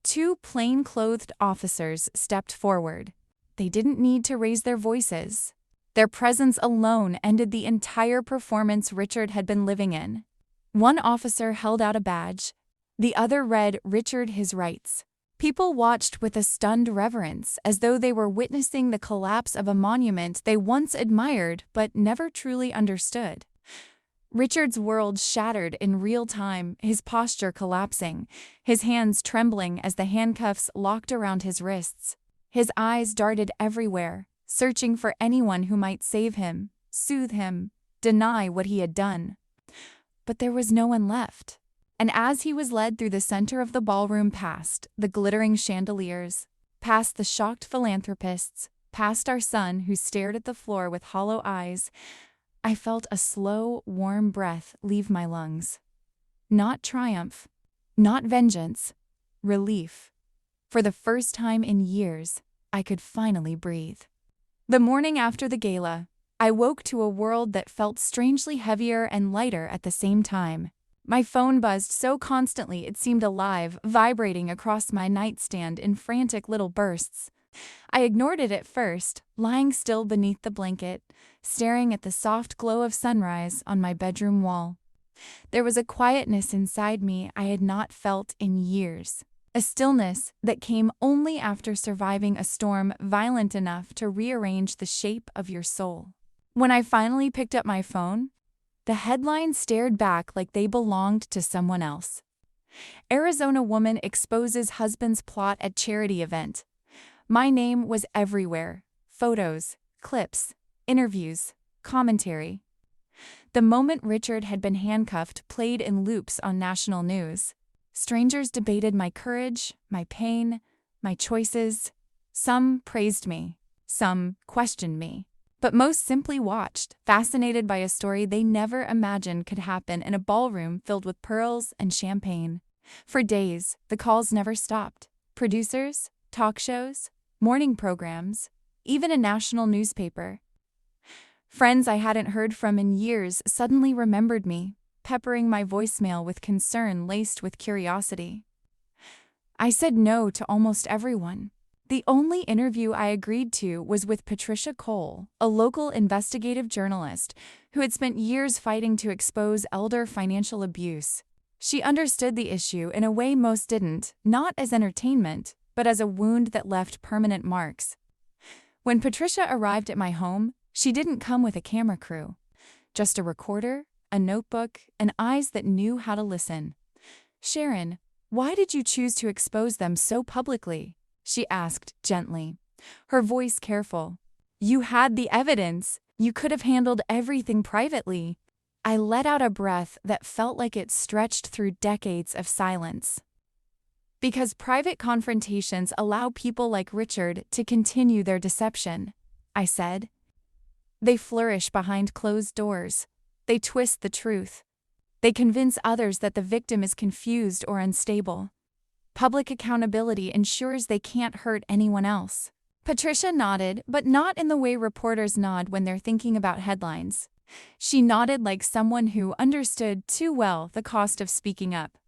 2 plain-clothed officers stepped forward. They didn't need to raise their voices. Their presence alone ended the entire performance Richard had been living in. One officer held out a badge. The other read Richard his rights. People watched with a stunned reverence, as though they were witnessing the collapse of a monument they once admired but never truly understood. Richard's world shattered in real time, his posture collapsing, his hands trembling as the handcuffs locked around his wrists. His eyes darted everywhere, searching for anyone who might save him, soothe him, deny what he had done. But there was no one left. And as he was led through the center of the ballroom past the glittering chandeliers, past the shocked philanthropists, past our son who stared at the floor with hollow eyes, I felt a slow, warm breath leave my lungs. Not triumph, not vengeance, relief. For the first time in years, I could finally breathe. The morning after the gala, I woke to a world that felt strangely heavier and lighter at the same time. My phone buzzed so constantly it seemed alive, vibrating across my nightstand in frantic little bursts. I ignored it at first, lying still beneath the blanket, staring at the soft glow of sunrise on my bedroom wall. There was a quietness inside me I had not felt in years. A stillness that came only after surviving a storm violent enough to rearrange the shape of your soul. When I finally picked up my phone, the headlines stared back like they belonged to someone else. Arizona woman exposes husband's plot at charity event. My name was everywhere. Photos, clips, interviews, commentary. The moment Richard had been handcuffed played in loops on national news. Strangers debated my courage, my pain, my choices. Some praised me, some questioned me, but most simply watched, fascinated by a story they never imagined could happen in a ballroom filled with pearls and champagne. For days, the calls never stopped. Producers, talk shows, morning programs, even a national newspaper. Friends I hadn't heard from in years suddenly remembered me, peppering my voicemail with concern laced with curiosity. I said no to almost everyone. The only interview I agreed to was with Patricia Cole, a local investigative journalist who had spent years fighting to expose elder financial abuse. She understood the issue in a way most didn't, not as entertainment, but as a wound that left permanent marks. When Patricia arrived at my home, she didn't come with a camera crew. Just a recorder, a notebook, and eyes that knew how to listen. "Sharon, why did you choose to expose them so publicly?" she asked gently, her voice careful. "You had the evidence. You could have handled everything privately." I let out a breath that felt like it stretched through decades of silence. Because private confrontations allow people like Richard to continue their deception, I said. They flourish behind closed doors. They twist the truth. They convince others that the victim is confused or unstable. Public accountability ensures they can't hurt anyone else. Patricia nodded, but not in the way reporters nod when they're thinking about headlines. She nodded like someone who understood too well the cost of speaking up.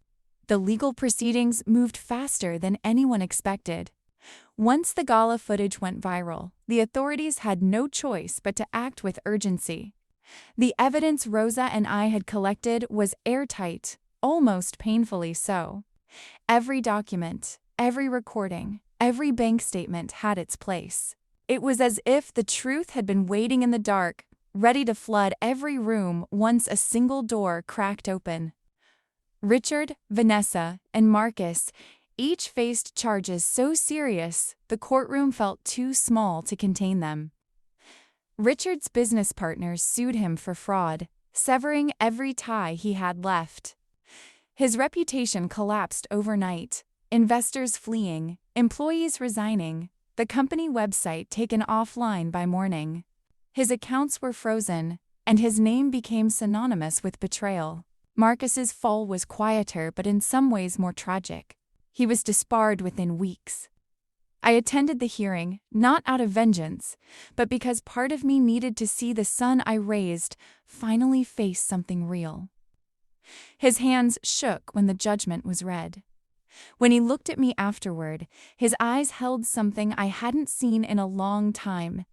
The legal proceedings moved faster than anyone expected. Once the gala footage went viral, the authorities had no choice but to act with urgency. The evidence Rosa and I had collected was airtight, almost painfully so. Every document, every recording, every bank statement had its place. It was as if the truth had been waiting in the dark, ready to flood every room once a single door cracked open. Richard, Vanessa, and Marcus each faced charges so serious the courtroom felt too small to contain them. Richard's business partners sued him for fraud, severing every tie he had left. His reputation collapsed overnight, investors fleeing, employees resigning, the company website taken offline by morning. His accounts were frozen, and his name became synonymous with betrayal. Marcus's fall was quieter but in some ways more tragic. He was disbarred within weeks. I attended the hearing, not out of vengeance, but because part of me needed to see the son I raised finally face something real. His hands shook when the judgment was read. When he looked at me afterward, his eyes held something I hadn't seen in a long time.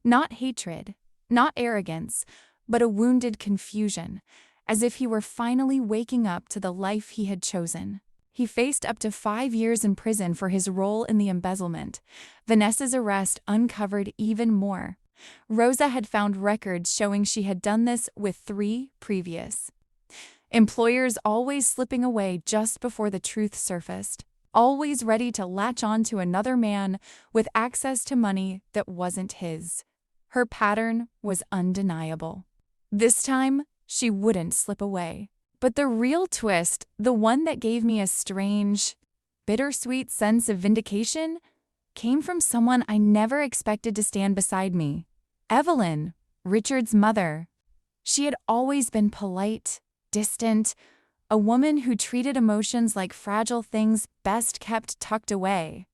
Not hatred, not arrogance, but a wounded confusion, as if he were finally waking up to the life he had chosen. He faced up to 5 years in prison for his role in the embezzlement. Vanessa's arrest uncovered even more. Rosa had found records showing she had done this with 3 previous employers, always slipping away just before the truth surfaced, always ready to latch on to another man with access to money that wasn't his. Her pattern was undeniable. This time, she wouldn't slip away. But the real twist, the one that gave me a strange, bittersweet sense of vindication, came from someone I never expected to stand beside me. Evelyn, Richard's mother. She had always been polite, distant, a woman who treated emotions like fragile things best kept tucked away.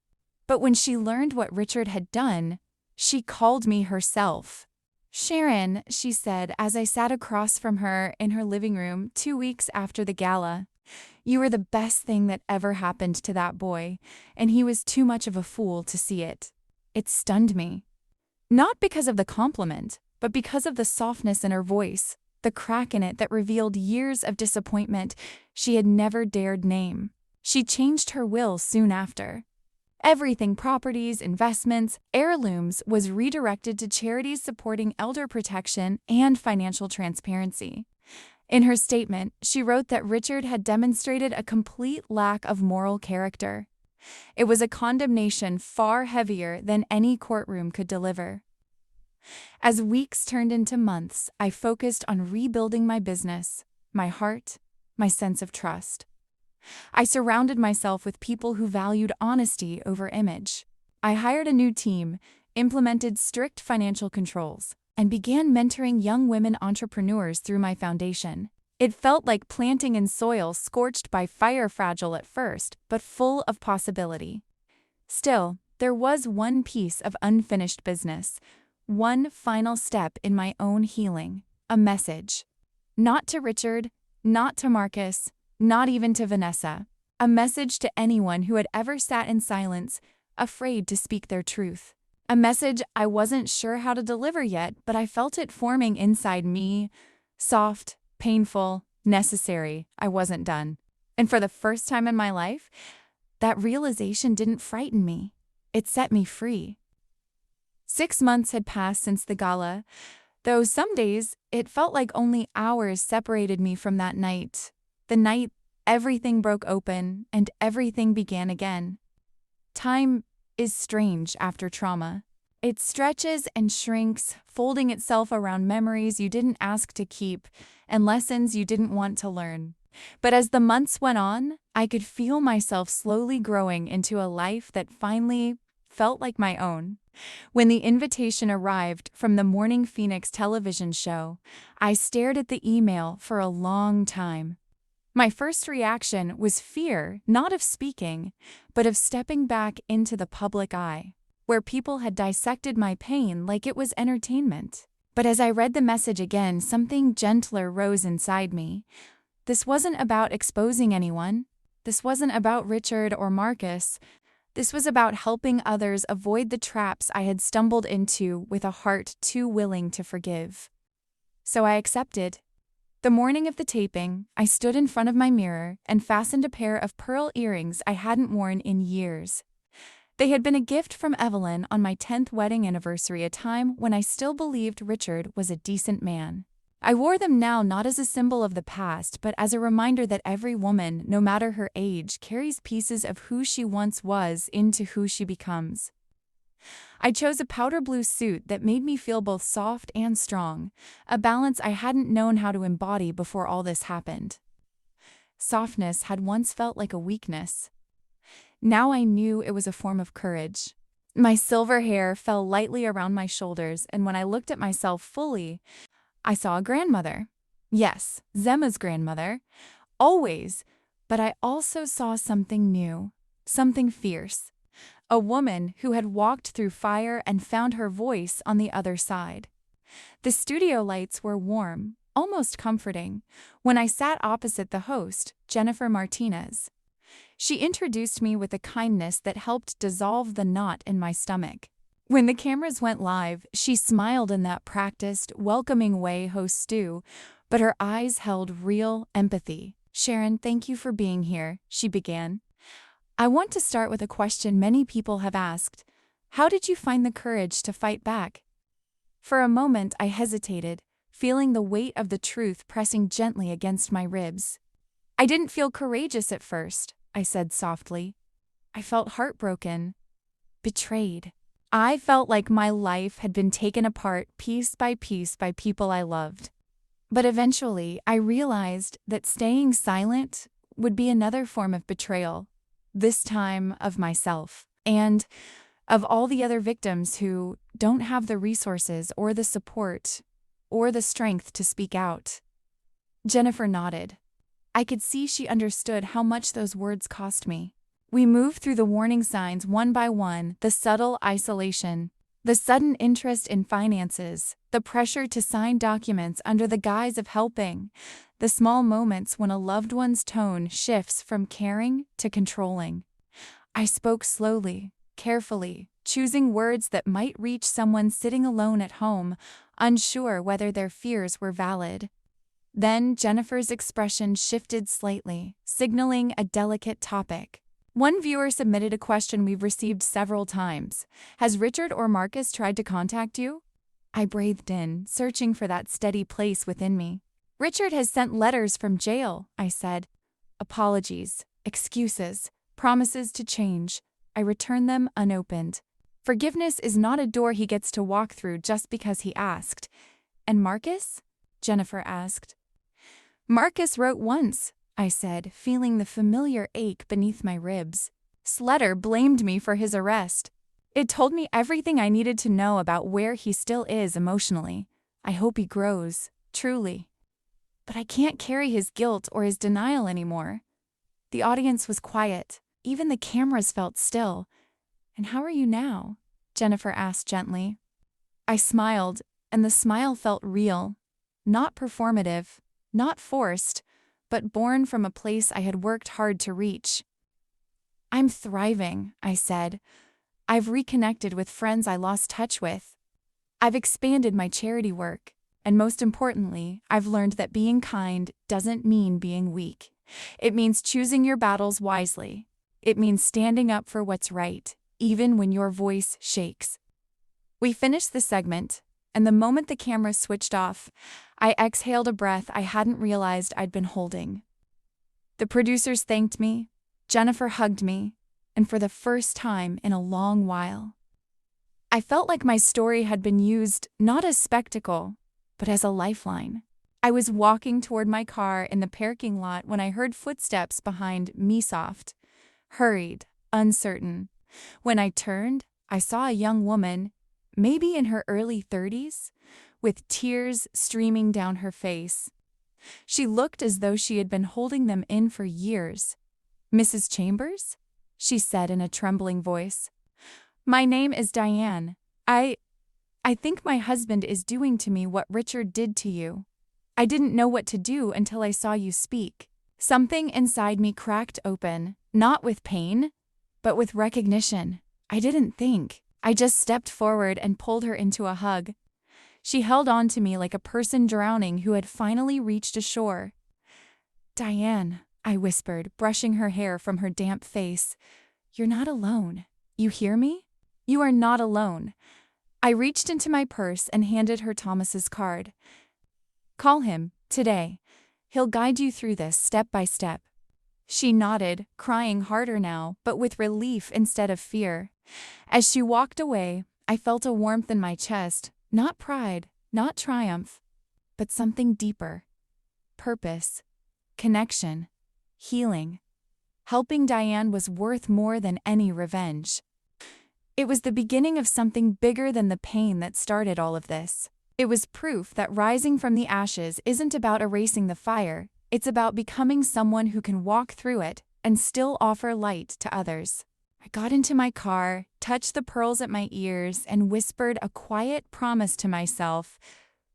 But when she learned what Richard had done, she called me herself. "Sharon," she said as I sat across from her in her living room 2 weeks after the gala, "you were the best thing that ever happened to that boy, and he was too much of a fool to see it." It stunned me. Not because of the compliment, but because of the softness in her voice, the crack in it that revealed years of disappointment she had never dared name. She changed her will soon after. Everything, properties, investments, heirlooms, was redirected to charities supporting elder protection and financial transparency. In her statement, she wrote that Richard had demonstrated a complete lack of moral character. It was a condemnation far heavier than any courtroom could deliver. As weeks turned into months, I focused on rebuilding my business, my heart, my sense of trust. I surrounded myself with people who valued honesty over image. I hired a new team, implemented strict financial controls, and began mentoring young women entrepreneurs through my foundation. It felt like planting in soil scorched by fire, fragile at first, but full of possibility. Still, there was one piece of unfinished business, one final step in my own healing, a message. Not to Richard, not to Marcus, not even to Vanessa. A message to anyone who had ever sat in silence, afraid to speak their truth. A message I wasn't sure how to deliver yet, but I felt it forming inside me. Soft, painful, necessary. I wasn't done. And for the first time in my life, that realization didn't frighten me. It set me free. 6 months had passed since the gala, though some days it felt like only hours separated me from that night. The night everything broke open and everything began again. Time is strange after trauma. It stretches and shrinks, folding itself around memories you didn't ask to keep and lessons you didn't want to learn. But as the months went on, I could feel myself slowly growing into a life that finally felt like my own. When the invitation arrived from the Morning Phoenix television show, I stared at the email for a long time. My first reaction was fear, not of speaking, but of stepping back into the public eye, where people had dissected my pain like it was entertainment. But as I read the message again, something gentler rose inside me. This wasn't about exposing anyone. This wasn't about Richard or Marcus. This was about helping others avoid the traps I had stumbled into with a heart too willing to forgive. So I accepted. The morning of the taping, I stood in front of my mirror and fastened a pair of pearl earrings I hadn't worn in years. They had been a gift from Evelyn on my 10th wedding anniversary, a time when I still believed Richard was a decent man. I wore them now not as a symbol of the past, but as a reminder that every woman, no matter her age, carries pieces of who she once was into who she becomes. I chose a powder blue suit that made me feel both soft and strong, a balance I hadn't known how to embody before all this happened. Softness had once felt like a weakness. Now I knew it was a form of courage. My silver hair fell lightly around my shoulders, and when I looked at myself fully, I saw a grandmother. Yes, Zemma's grandmother. Always. But I also saw something new, something fierce. A woman who had walked through fire and found her voice on the other side. The studio lights were warm, almost comforting, when I sat opposite the host, Jennifer Martinez. She introduced me with a kindness that helped dissolve the knot in my stomach. When the cameras went live, she smiled in that practiced, welcoming way hosts do, but her eyes held real empathy. "Sharon, thank you for being here," she began. "I want to start with a question many people have asked. How did you find the courage to fight back?" For a moment I hesitated, feeling the weight of the truth pressing gently against my ribs. "I didn't feel courageous at first," I said softly. "I felt heartbroken, betrayed. I felt like my life had been taken apart piece by people I loved. But eventually I realized that staying silent would be another form of betrayal. This time of myself, and of all the other victims who don't have the resources or the support or the strength to speak out." Jennifer nodded. I could see she understood how much those words cost me. We moved through the warning signs one by one, the subtle isolation, the sudden interest in finances, the pressure to sign documents under the guise of helping, the small moments when a loved one's tone shifts from caring to controlling. I spoke slowly, carefully, choosing words that might reach someone sitting alone at home, unsure whether their fears were valid. Then Jennifer's expression shifted slightly, signaling a delicate topic. One viewer submitted a question we've received several times. "Has Richard or Marcus tried to contact you?" I breathed in, searching for that steady place within me. "Richard has sent letters from jail," I said. "Apologies, excuses, promises to change. I returned them unopened." Forgiveness is not a door he gets to walk through just because he asked. And Marcus? Jennifer asked. Marcus wrote once, I said, feeling the familiar ache beneath my ribs. Sletter blamed me for his arrest. It told me everything I needed to know about where he still is emotionally. I hope he grows, truly. But I can't carry his guilt or his denial anymore. The audience was quiet. Even the cameras felt still. And how are you now? Jennifer asked gently. I smiled, and the smile felt real. Not performative, not forced, but born from a place I had worked hard to reach. I'm thriving, I said. I've reconnected with friends I lost touch with. I've expanded my charity work, and most importantly, I've learned that being kind doesn't mean being weak. It means choosing your battles wisely. It means standing up for what's right, even when your voice shakes. We finished the segment, and the moment the camera switched off, I exhaled a breath I hadn't realized I'd been holding. The producers thanked me, Jennifer hugged me, and for the first time in a long while, I felt like my story had been used not as spectacle, but as a lifeline. I was walking toward my car in the parking lot when I heard footsteps behind me soft, hurried, uncertain. When I turned, I saw a young woman, maybe in her early 30s, with tears streaming down her face. She looked as though she had been holding them in for years. Mrs. Chambers? She said in a trembling voice. My name is Diane. I think my husband is doing to me what Richard did to you. I didn't know what to do until I saw you speak. Something inside me cracked open, not with pain, but with recognition. I didn't think. I just stepped forward and pulled her into a hug. She held on to me like a person drowning who had finally reached a shore. Diane, I whispered, brushing her hair from her damp face. You're not alone. You hear me? You are not alone. I reached into my purse and handed her Thomas's card. Call him, today. He'll guide you through this step by step. She nodded, crying harder now, but with relief instead of fear. As she walked away, I felt a warmth in my chest, not pride, not triumph, but something deeper. Purpose, connection, healing. Helping Diane was worth more than any revenge. It was the beginning of something bigger than the pain that started all of this. It was proof that rising from the ashes isn't about erasing the fire, it's about becoming someone who can walk through it and still offer light to others. I got into my car, touched the pearls at my ears, and whispered a quiet promise to myself.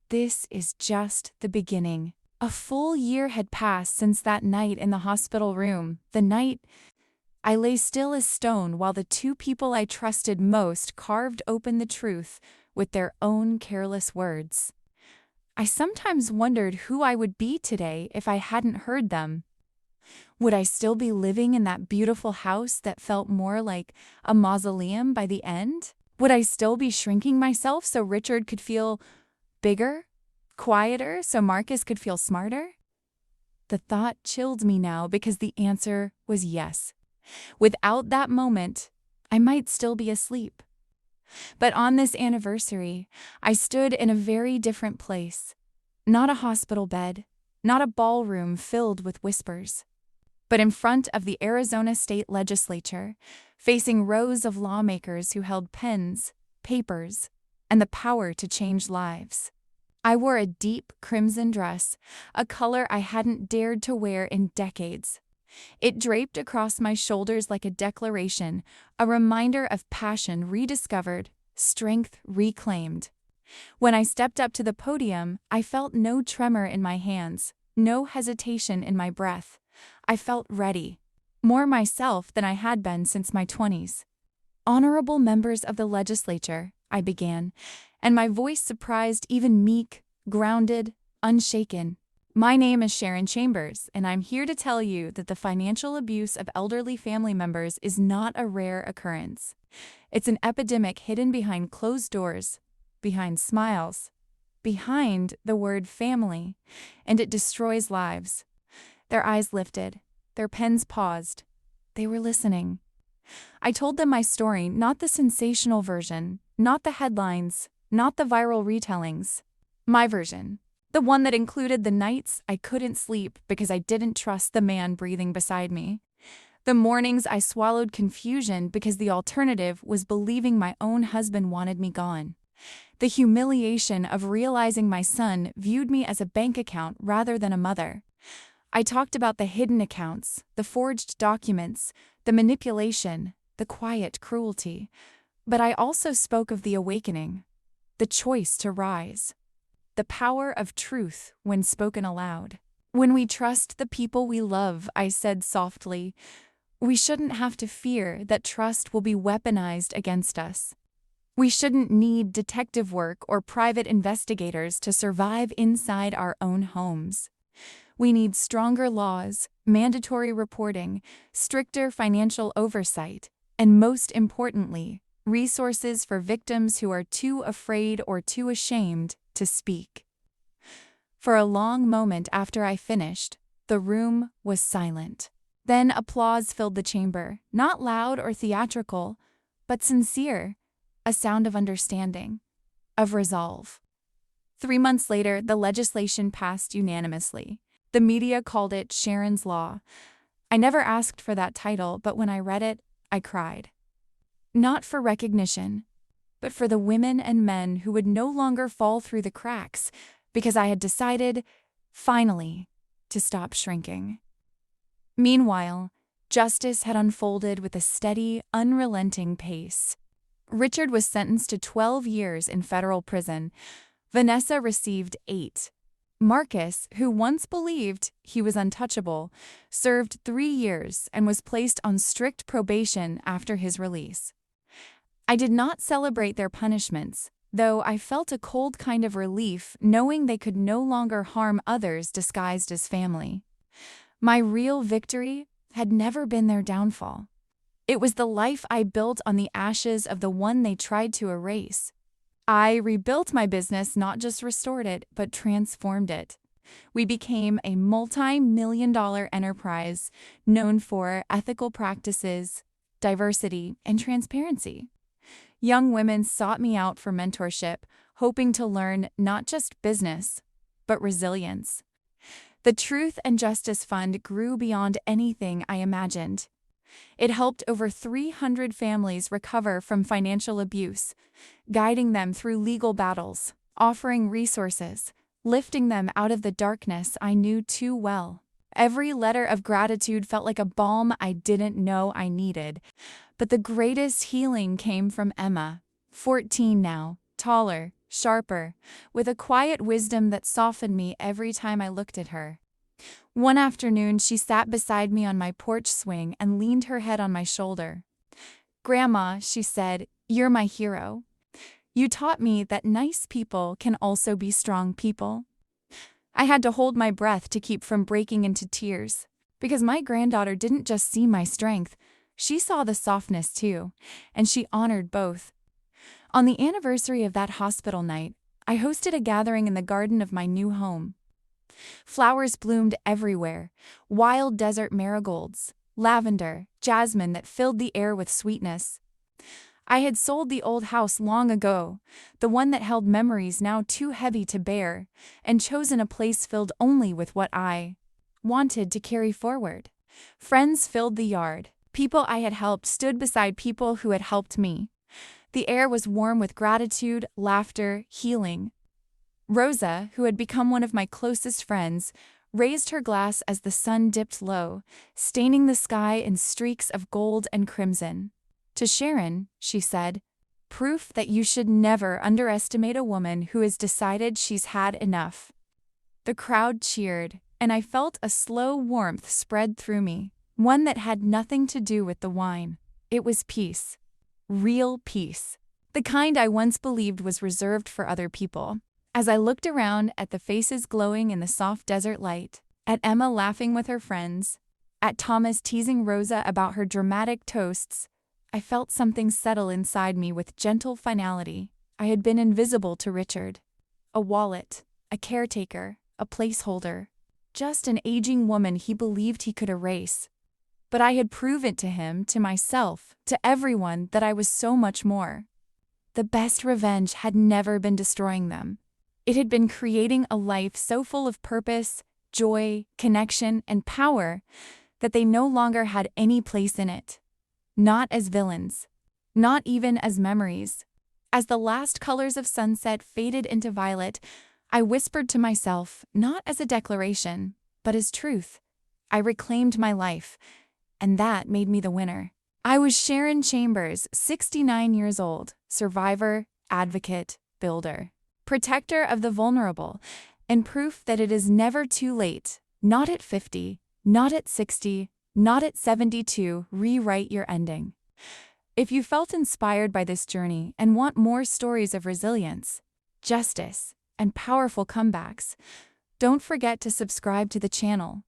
This is just the beginning. A full year had passed since that night in the hospital room, the night I lay still as stone while the two people I trusted most carved open the truth with their own careless words. I sometimes wondered who I would be today if I hadn't heard them. Would I still be living in that beautiful house that felt more like a mausoleum by the end? Would I still be shrinking myself so Richard could feel bigger, quieter so Marcus could feel smarter? The thought chilled me now because the answer was yes. Without that moment, I might still be asleep. But on this anniversary, I stood in a very different place. Not a hospital bed, not a ballroom filled with whispers, but in front of the Arizona State Legislature, facing rows of lawmakers who held pens, papers, and the power to change lives. I wore a deep crimson dress, a color I hadn't dared to wear in decades. It draped across my shoulders like a declaration, a reminder of passion rediscovered, strength reclaimed. When I stepped up to the podium, I felt no tremor in my hands, no hesitation in my breath. I felt ready, more myself than I had been since my 20s. Honorable members of the legislature, I began, and my voice surprised even meek, grounded, unshaken. My name is Sharon Chambers, and I'm here to tell you that the financial abuse of elderly family members is not a rare occurrence. It's an epidemic hidden behind closed doors, behind smiles, behind the word family, and it destroys lives. Their eyes lifted, their pens paused. They were listening. I told them my story, not the sensational version, not the headlines, not the viral retellings. My version. The one that included the nights I couldn't sleep because I didn't trust the man breathing beside me. The mornings I swallowed confusion because the alternative was believing my own husband wanted me gone. The humiliation of realizing my son viewed me as a bank account rather than a mother. I talked about the hidden accounts, the forged documents, the manipulation, the quiet cruelty. But I also spoke of the awakening, the choice to rise, the power of truth when spoken aloud. When we trust the people we love, I said softly, we shouldn't have to fear that trust will be weaponized against us. We shouldn't need detective work or private investigators to survive inside our own homes. We need stronger laws, mandatory reporting, stricter financial oversight, and most importantly, resources for victims who are too afraid or too ashamed to speak. For a long moment after I finished, the room was silent. Then applause filled the chamber, not loud or theatrical, but sincere, a sound of understanding, of resolve. 3 months later, the legislation passed unanimously. The media called it Sharon's Law. I never asked for that title, but when I read it, I cried. Not for recognition, but for the women and men who would no longer fall through the cracks because I had decided, finally, to stop shrinking. Meanwhile, justice had unfolded with a steady, unrelenting pace. Richard was sentenced to 12 years in federal prison. Vanessa received 8. Marcus, who once believed he was untouchable, served 3 years and was placed on strict probation after his release. I did not celebrate their punishments, though I felt a cold kind of relief knowing they could no longer harm others disguised as family. My real victory had never been their downfall. It was the life I built on the ashes of the one they tried to erase. I rebuilt my business, not just restored it, but transformed it. We became a multi-million-dollar enterprise known for ethical practices, diversity, and transparency. Young women sought me out for mentorship, hoping to learn not just business, but resilience. The Truth and Justice Fund grew beyond anything I imagined. It helped over 300 families recover from financial abuse, guiding them through legal battles, offering resources, lifting them out of the darkness I knew too well. Every letter of gratitude felt like a balm I didn't know I needed. But the greatest healing came from Emma, 14 now, taller, sharper, with a quiet wisdom that softened me every time I looked at her. One afternoon, she sat beside me on my porch swing and leaned her head on my shoulder. "Grandma," she said, "you're my hero. You taught me that nice people can also be strong people." I had to hold my breath to keep from breaking into tears, because my granddaughter didn't just see my strength, she saw the softness too, and she honored both. On the anniversary of that hospital night, I hosted a gathering in the garden of my new home. Flowers bloomed everywhere, wild desert marigolds, lavender, jasmine that filled the air with sweetness. I had sold the old house long ago, the one that held memories now too heavy to bear, and chosen a place filled only with what I wanted to carry forward. Friends filled the yard. People I had helped stood beside people who had helped me. The air was warm with gratitude, laughter, healing. Rosa, who had become one of my closest friends, raised her glass as the sun dipped low, staining the sky in streaks of gold and crimson. To Sharon, she said, "Proof that you should never underestimate a woman who has decided she's had enough." The crowd cheered, and I felt a slow warmth spread through me, one that had nothing to do with the wine. It was peace. Real peace. The kind I once believed was reserved for other people. As I looked around at the faces glowing in the soft desert light, at Emma laughing with her friends, at Thomas teasing Rosa about her dramatic toasts, I felt something settle inside me with gentle finality. I had been invisible to Richard. A wallet, a caretaker, a placeholder, just an aging woman he believed he could erase. But I had proven to him, to myself, to everyone that I was so much more. The best revenge had never been destroying them. It had been creating a life so full of purpose, joy, connection, and power that they no longer had any place in it. Not as villains. Not even as memories. As the last colors of sunset faded into violet, I whispered to myself, not as a declaration, but as truth. I reclaimed my life, and that made me the winner. I was Sharon Chambers, 69 years old, survivor, advocate, builder, protector of the vulnerable, and proof that it is never too late, not at 50, not at 60, not at 72, rewrite your ending. If you felt inspired by this journey and want more stories of resilience, justice, and powerful comebacks, don't forget to subscribe to the channel